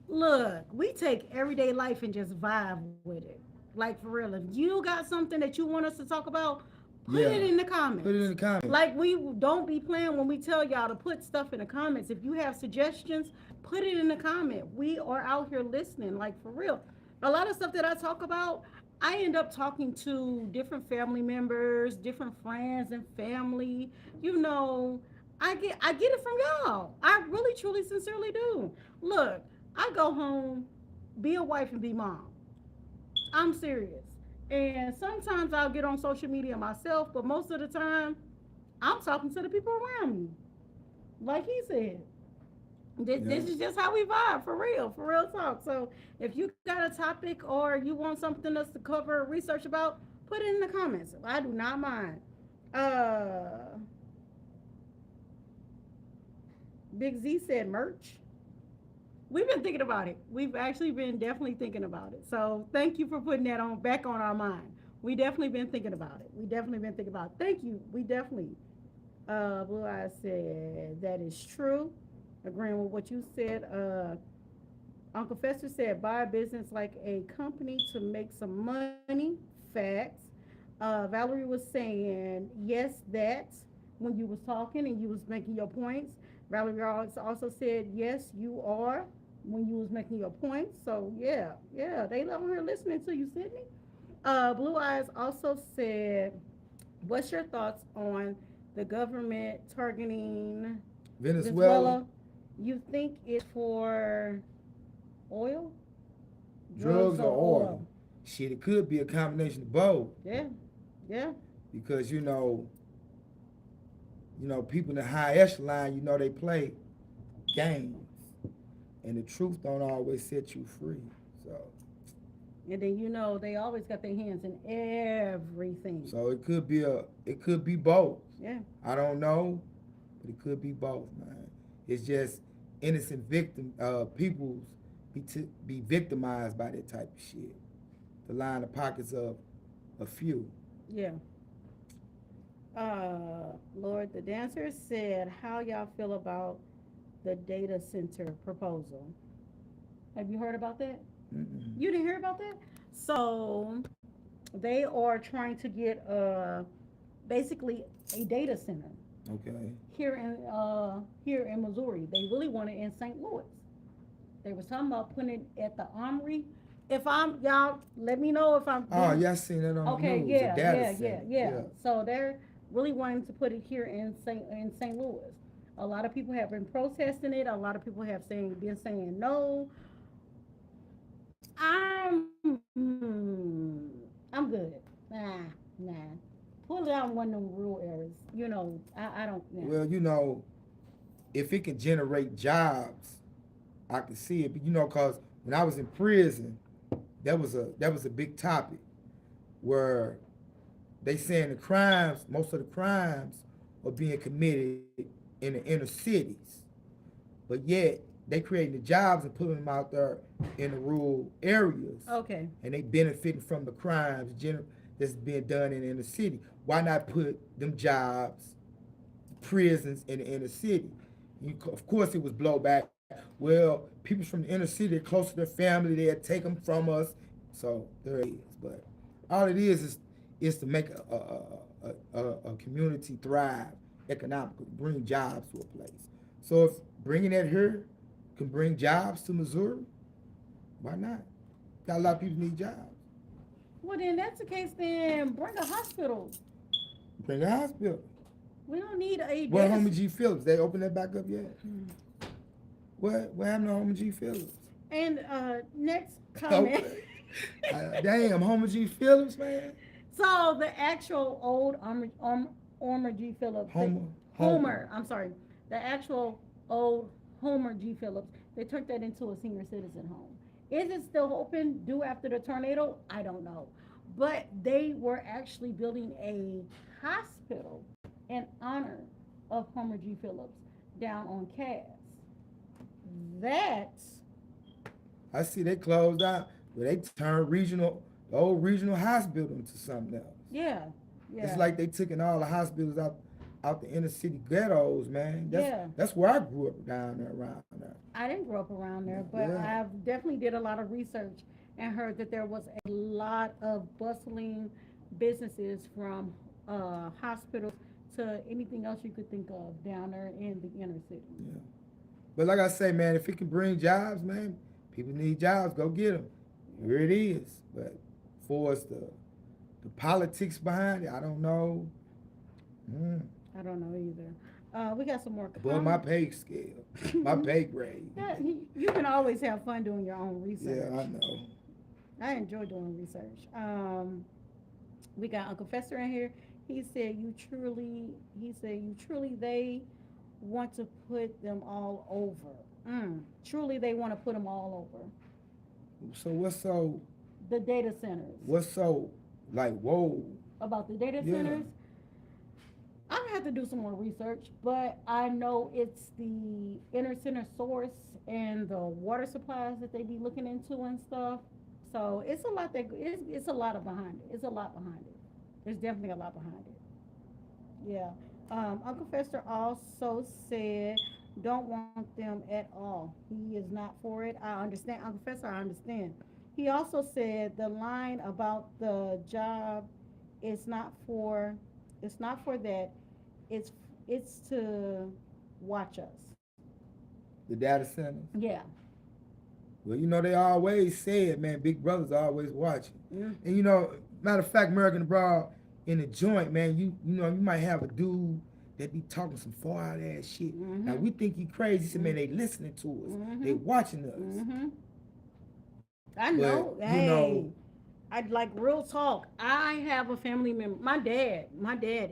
Look, we take everyday life and just vibe with it. Like for real. If you got something that you want us to talk about, put Yeah. it in the comments. Put it in the comments. Like we don't be playing when we tell y'all to put stuff in the comments. If you have suggestions, put it in the comment. We are out here listening, like for real. A lot of stuff that I talk about, I end up talking to different family members, different friends and family. I get it from y'all. I really, truly, sincerely do. Look, I go home, be a wife and be mom. I'm serious. And sometimes I'll get on social media myself, but most of the time, I'm talking to the people around me. Like he said, this Yeah. is just how we vibe, for real talk. So if you got a topic or you want something us to cover or research about, put it in the comments. I do not mind. Uh, Big Z said merch. We've been thinking about it. We've actually been definitely thinking about it. So thank you for putting that on back on our mind. We definitely been thinking about it. We definitely been thinking about it. Thank you. We definitely. Blue Eyes said that is true. Agreeing with what you said. Uncle Fester said buy a business like a company to make some money. Facts. Valerie was saying yes, that when you was talking and you was making your points. Valerie also said yes, you are when you was making your points. So yeah, yeah, they love her listening to you, Sydney. Blue Eyes also said, "What's your thoughts on the government targeting Venezuela, Venezuela? You think it's for oil, drugs, drugs or or oil? oil?" Shit, it could be a combination of both Yeah, yeah, because people in the high echelon, they play games, and the truth don't always set you free. So, and then they always got their hands in everything. so it could be both. Yeah, I don't know, but it could be both, man. It's just innocent peoples be victimized by that type of shit. To line the pockets of a few. yeah. Lord the Dancer said, "How y'all feel about the data center proposal? Have you heard about that? Mm-mm. You didn't hear about that? So they are trying to get basically a data center Okay. here in Missouri. They really want it in St. Louis. They was talking about putting it at the Armory. If I'm y'all, let me know if I'm Oh, getting yeah, I seen that on the okay. news. A Yeah, data yeah, yeah, center. yeah. Yeah. So they're really wanting to put it here in St. Louis. A lot of people have been protesting it. A lot of people have been saying no. I'm good. Nah. Pull it out in one of them rural areas. I don't. Yeah. Well, if it can generate jobs, I can see it. But cause when I was in prison, that was a big topic where they saying most of the crimes are being committed in the inner cities. But yet they creating the jobs and putting them out there in the rural areas, Okay. and they benefiting from the crimes that's being done in the inner city. Why not put them jobs, prisons in the inner city? Of course, it was blowback. Well, people from the inner city are close to their family. They'll take them from us. So there it is. But all it is to make a community thrive economically, bring jobs to a place. So if bringing that here can bring jobs to Missouri, why not? Got a lot of people need jobs. Well, then that's the case. Then bring a hospital. Bring a hospital. We don't need a What data. Homie G Phillips? They open that back up yet? What happened to Homie G Phillips? And next comment. Okay. Damn, Homer G. Phillips, man. So the actual old Homer G. Phillips, Homer. I'm sorry, the actual old Homer G. Phillips, they took that into a senior citizen home. Is it still open due after the tornado? I don't know. But they were actually building a hospital in honor of Homer G. Phillips down on Cass. That's, I see they closed out, but they turned the old regional hospital into something else. yeah, It's yeah, like they taking all the hospitals out the inner city ghettos, man. yeah. That's where I grew up down there around there. I didn't grow up around there, but Yeah. I've definitely did a lot of research and heard that there was a lot of bustling businesses from hospitals to anything else you could think of down there in the inner city. Yeah. But like I say, man, if it can bring jobs, man, people need jobs. Go get them. Here it is. But for us, the politics behind it, I don't know. Mm. I don't know either. We got some more Above my comments. pay scale, my pay grade. Yeah, you can always have fun doing your own research. Yeah, I know. I enjoy doing research. We got Uncle Fester in here. He said, they want to put them all over. Truly, they want to put them all over. So what's so The data centers. what's so like whoa? About the data Yeah. centers, I'm gonna have to do some more research, but I know it's the inner center source and the water supplies that they be looking into and stuff. So it's a lot it's a lot of behind it. It's a lot behind it. There's definitely a lot behind it. Yeah. Uncle Fester also said, don't want them at all. He is not for it. I understand. Uncle Fester, I understand. He also said the line about the job It's not for it's not for that. It's it's to watch us. The data centers. Yeah. Well, they always said, man, Big Brother's always watching. Mm. And matter of fact, American Abroad in the joint, man, you might have a dude that be talking some far out ass shit. Mm-hmm. Now we think he crazy. He said, man, they listening to us. Mm-hmm. They watching us. Mm-hmm. I But know. Hey, I'd like real talk. I have a family member. My dad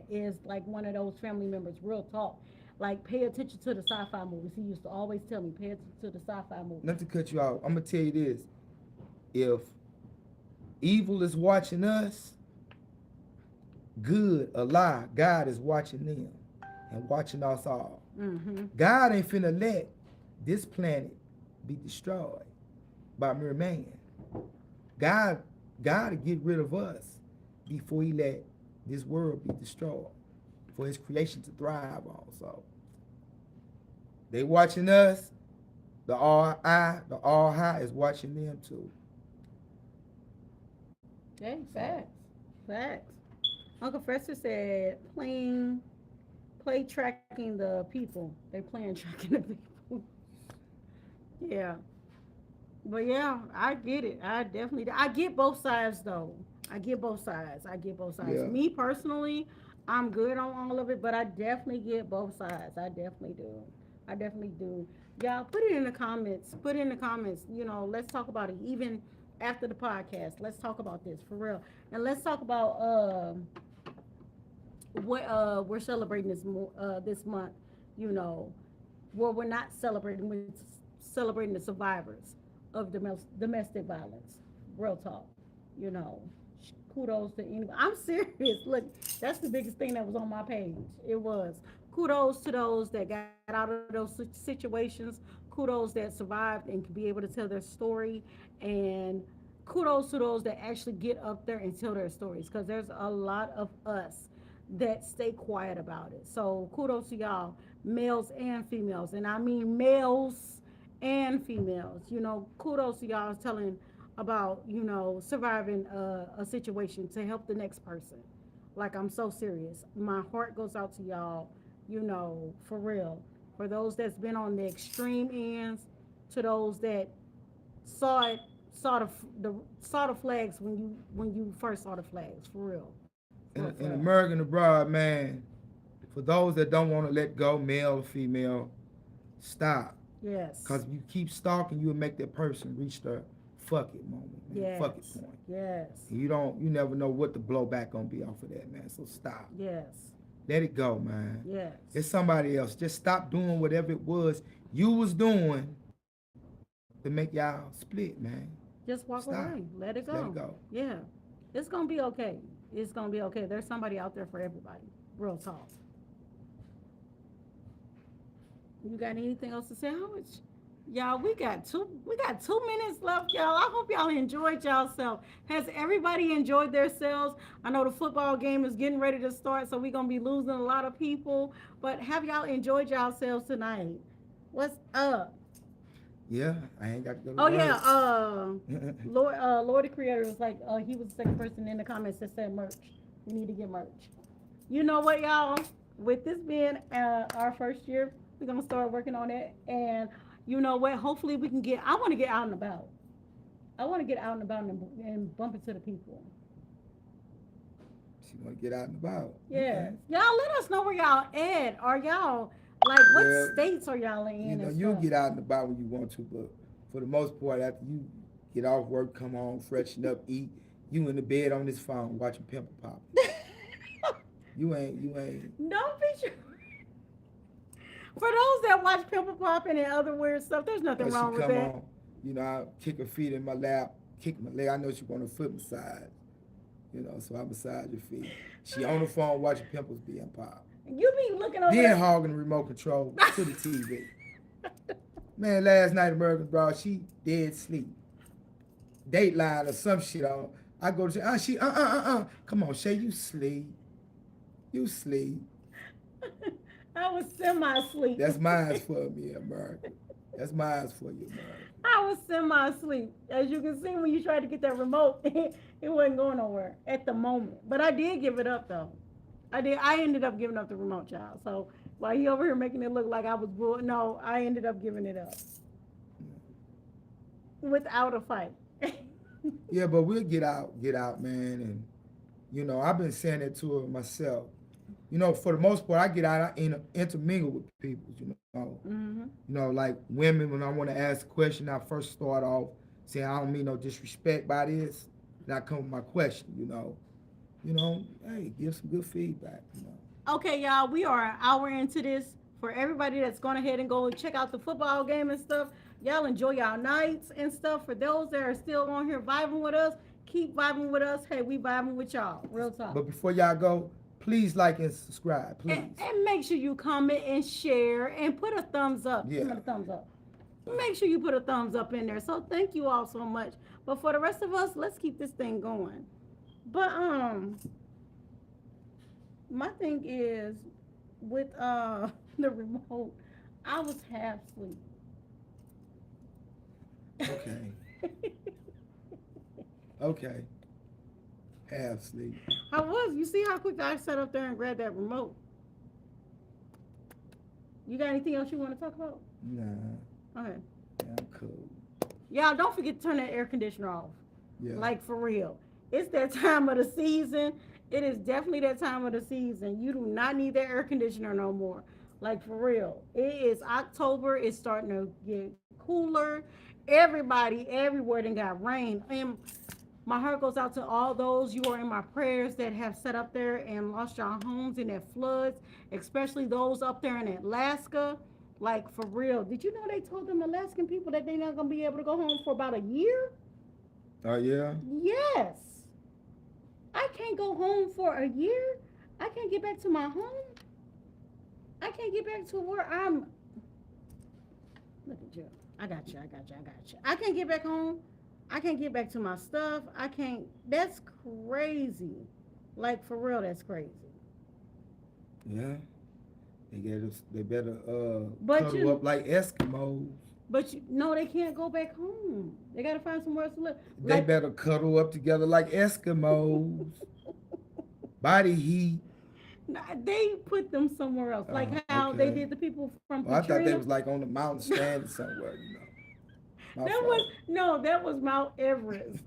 is like one of those family members. Real talk. Like pay attention to the sci-fi movies. He used to always tell me, pay attention to the sci-fi movies. not to cut you out, I'm gonna tell you this: if evil is watching us, good, Allah, God is watching them and watching us all. Mm-hmm. God ain't finna let this planet be destroyed by mere man. God to get rid of us before he let this world be destroyed for his creation to thrive on. So they watching us. The All High is watching them too. Hey, So facts. Facts. Uncle Fester said play tracking the people. They playing tracking the people. Yeah. But yeah, I get it. I get both sides though. I get both sides. I get both sides. yeah, Me personally, I'm good on all of it, but I definitely get both sides. I definitely do. I definitely do. Y'all put it in the comments. Put it in the comments. Let's talk about it. Even after the podcast, let's talk about this for real. And let's talk about what we're celebrating this month. You know, where we're not celebrating, we're celebrating the survivors of domestic violence. Real talk. You know, kudos to anybody. I'm serious. Look, that's the biggest thing that was on my page. It was kudos to those that got out of those situations. Kudos that survived and could be able to tell their story, and kudos to those that actually get up there and tell their stories. Because there's a lot of us that stay quiet about it. So kudos to y'all, males and females, and I mean males and females. Kudos to y'all telling about surviving a situation to help the next person. Like, I'm so serious. My heart goes out to y'all. For real. For those that's been on the extreme ends, to those that saw it, saw the flags when you first saw the flags. For real. For real, for in real. American Abroad, man, for those that don't want to let go, male or female, stop. Yes. Cause if you keep stalking, you'll make that person reach their fuck it moment, man. Yes. Fuck it point. Yes. And you never know what the blowback gonna be off of that, man. So stop. Yes. Let it go, man. Yes. It's somebody else. Just stop doing whatever it was you was doing to make y'all split, man. Just walk Stop. away. Let it go. Let it go. Yeah. It's gonna be okay. It's gonna be okay. There's somebody out there for everybody. Real talk. You got anything else to say? How much? Y'all, we got 2 minutes left, y'all. I hope y'all enjoyed yourself. Has everybody enjoyed themselves? I know the football game is getting ready to start, so we're gonna be losing a lot of people. But have y'all enjoyed yourselves tonight? What's up? Yeah, I ain't got to go to Oh work. yeah, Lord the Creator was like, he was the second person in the comments that said merch. We need to get merch. You know what, y'all? With this being our first year, we're gonna start working on it. And you know what? Hopefully we can get. I want to get out and about. I want to get out and about and bump into the people. She want to get out and about. Yeah, Okay. y'all let us know where y'all at. Are y'all like what Well, states are y'all in? And you'll stuff? get out and about when you want to, but for the most part, after you get off work, come home, freshen up, eat, you in the bed on this phone watching Pimple Pop. you ain't. Don't be sure. For those that watch Pimple Popping and other weird stuff, there's nothing But she wrong with come that. on, I kick her feet in my lap, kick my leg. I know she want a foot massage, so I massage her feet. She on the phone watching Pimples being pop. You be looking over Then there. hogging the remote control to the TV. Man, last night American Broad, she dead sleep. Dateline or some shit on. I go to she Come on, Shay, you sleep. You sleep. I was semi-asleep. That's mine for me, America. That's mine for you, America. I was semi asleep. As you can see, when you tried to get that remote, it wasn't going nowhere at the moment. But I did give it up though. I did. I ended up giving up the remote, child. So while you over here making it look like I was bull, no, I ended up giving it up without a fight. Yeah, but we'll get out, man. And I've been saying that to her myself. For the most part, I get out, intermingle with people. Mm-hmm. Like women. When I want to ask a question, I first start off saying I don't mean no disrespect by this. And I come with my question. Hey, give some good feedback. Okay, y'all, we are an hour into this. For everybody that's going ahead and go check out the football game and stuff, y'all enjoy y'all nights and stuff. For those that are still on here vibing with us, keep vibing with us. Hey, we vibing with y'all. Real talk. But before y'all go, please like and subscribe, please. And make sure you comment and share and put a thumbs up. Yeah. Give me a thumbs up. Make sure you put a thumbs up in there. So thank you all so much. But for the rest of us, let's keep this thing going. But my thing is with the remote, I was half asleep. Okay. Okay. Half sleep. I was. You see how quick I sat up there and grabbed that remote? You got anything else you want to talk about? Nah. Okay. Yeah, I'm cool. Y'all, don't forget to turn that air conditioner off. Yeah. Like, for real. It's that time of the season. It is definitely that time of the season. You do not need that air conditioner no more. Like, for real. It is October. It's starting to get cooler. Everybody, everywhere, done got rain. And my heart goes out to all those you are in my prayers that have sat up there and lost your homes in that floods, especially those up there in Alaska. Like, for real. Did you know they told them Alaskan people that they're not going to be able to go home for about a year? Oh, yeah? Yes. I can't go home for a year. I can't get back to my home. I can't get back to where I'm. Look at you. I got you. I got you. I got you. I can't get back home. I can't get back to my stuff. I can't. That's crazy. Like, for real, that's crazy. Yeah. They better But cuddle you- up like Eskimos. But no, they can't go back home. They got to find somewhere else to live. They Like, better cuddle up together like Eskimos. Body heat. nah, they put them somewhere else. Like Oh, how they okay. did the people from Well, I Katrina. thought they was like on the mountain standing somewhere, My That fault. was no, that was Mount Everest.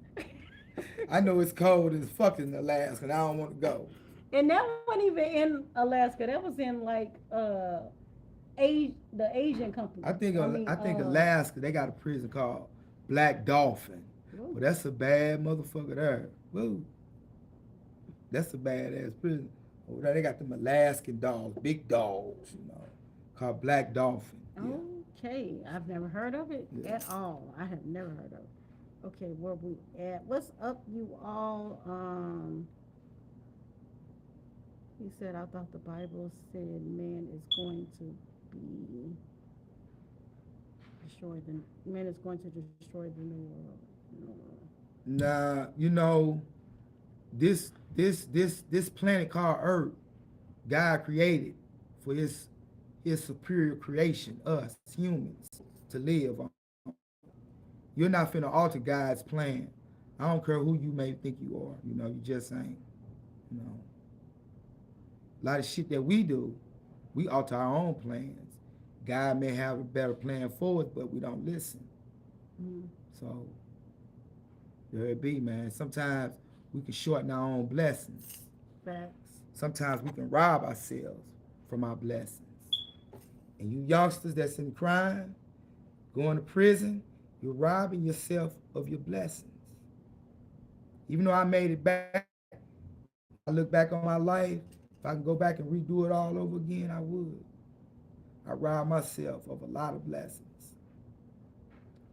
I know it's cold as fuck in Alaska, and I don't want to go. And that wasn't even in Alaska. That was in like the Asian country. I think mean, Alaska, they got a prison called Black Dolphin. Whoa. But that's a bad motherfucker there. Woo. That's a badass prison. Over there, they got them Alaskan dogs, big dogs, called Black Dolphin. Yeah. Okay, I've never heard of it Yeah. at all. I have never heard of it. Okay, where we at? What's up, you all? He said, I thought the Bible said man is going to be destroyed. Man is going to destroy the new world. Nah, this planet called Earth, God created for his superior creation, us humans, to live on. You're not finna alter God's plan. I don't care who you may think you are. You just ain't. A lot of shit that we do, we alter our own plans. God may have a better plan for us, but we don't listen. Mm. So there it be, man. Sometimes we can shorten our own blessings. Facts. Sometimes we can rob ourselves from our blessings. And you youngsters that's in crime, going to prison, you're robbing yourself of your blessings. Even though I made it back, I look back on my life, if I can go back and redo it all over again, I would. I rob myself of a lot of blessings.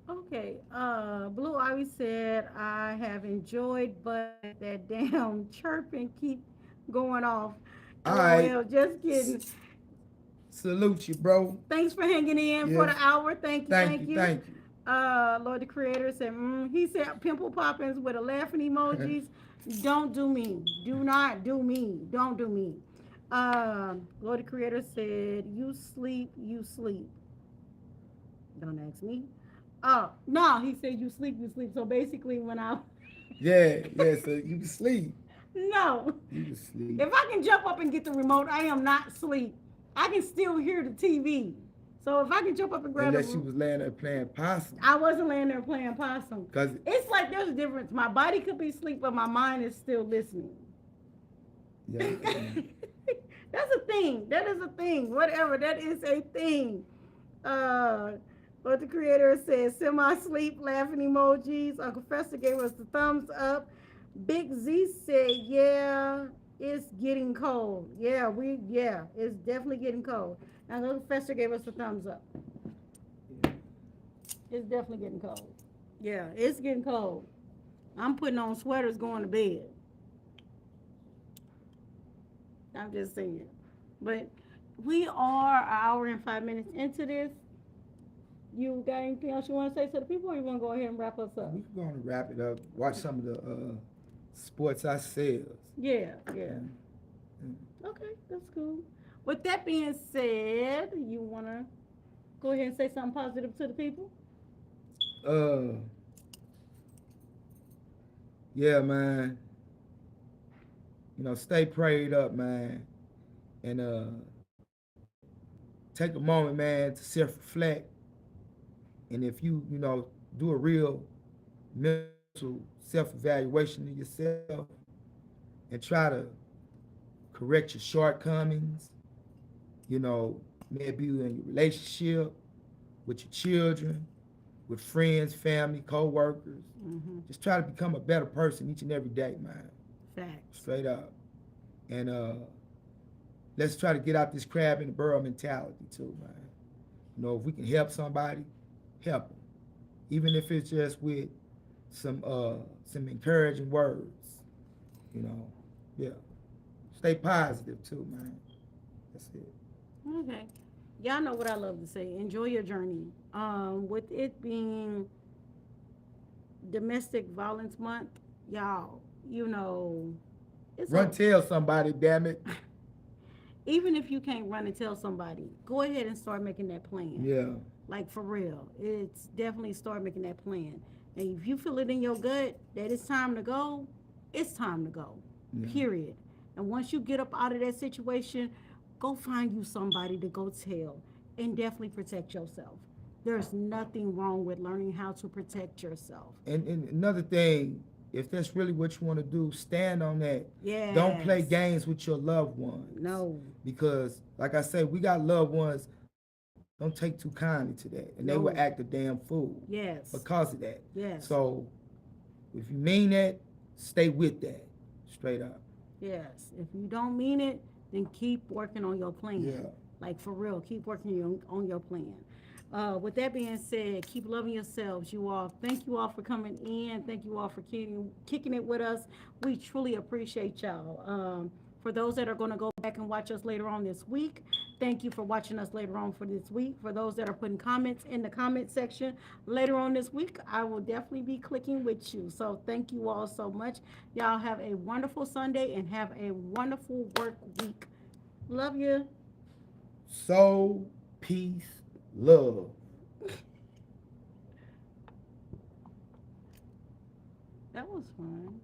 Okay, Blue Ivy said, I have enjoyed, but that damn chirping keep going off. All right. Well, just kidding. Salute you, bro. Thanks for hanging in for the hour. Thank you. Thank you. Lord the Creator said, he said pimple poppins with a laughing emojis. Don't do me. Do not do me. Don't do me. Lord the Creator said, you sleep. Don't ask me. Oh no, he said you sleep, you sleep. So basically, when I Yeah, yeah. So you can sleep. no, You can sleep. if I can jump up and get the remote, I am not asleep. I can still hear the TV. So if I can jump up and grab the Unless you remote, was laying there playing possum. I wasn't laying there playing possum. Cause It's like there's a difference. My body could be asleep, but my mind is still listening. yeah, That's a thing. That is a thing. Whatever. That is a thing. Uh, what the creator says, semi-sleep, laughing emojis. Uncle Fester gave us the thumbs up. Big Z said, yeah, it's getting cold. Yeah, it's definitely getting cold. Now Uncle Fester gave us the thumbs up. It's definitely getting cold. Yeah, it's getting cold. I'm putting on sweaters going to bed. I'm just saying. But we are an hour and 5 minutes into this. You got anything else you want to say to the people, or you want to go ahead and wrap us up? we gonna wrap it up. Watch some of the sports ourselves. Yeah. Mm, mm. Okay, that's cool. With that being said, you want to go ahead and say something positive to the people? Uh, yeah, man. Stay prayed up, man, and take a moment, man, to self-reflect. And if you do a real mental self-evaluation of yourself and try to correct your shortcomings, maybe in your relationship with your children, with friends, family, co-workers. Mm-hmm. Just try to become a better person each and every day, man. Facts. Straight up. And let's try to get out this crab in the barrel mentality too, man. If we can help somebody, help them. Even if it's just with some encouraging words, you know. Yeah. Stay positive too, man. That's it. Okay. Y'all know what I love to say. Enjoy your journey. With it being Domestic Violence Month, y'all, it's Run, a, tell somebody, damn it. even if you can't run and tell somebody, go ahead and start making that plan. Yeah. Like for real, it's definitely start making that plan. And if you feel it in your gut that it's time to go, it's time to go. Yeah. Period. And once you get up out of that situation, go find you somebody to go tell, and definitely protect yourself. There's nothing wrong with learning how to protect yourself. And another thing, if that's really what you want to do, stand on that. Yes. Don't play games with your loved ones. No. Because, like I said, we got loved ones. Don't take too kindly to that, and they will No. act a damn fool. Yes. Because of that. Yes. So, if you mean that, stay with that. Straight up. Yes. If you don't mean it, then keep working on your plan. Yeah. Like for real, keep working on your plan. With that being said, keep loving yourselves, you all. Thank you all for coming in. Thank you all for kicking it with us. We truly appreciate y'all. For those that are going to go back and watch us later on this week, thank you for watching us later on for this week. For those that are putting comments in the comment section later on this week, I will definitely be clicking with you. So thank you all so much. Y'all have a wonderful Sunday and have a wonderful work week. Love you. Soul, peace, love. That was fun.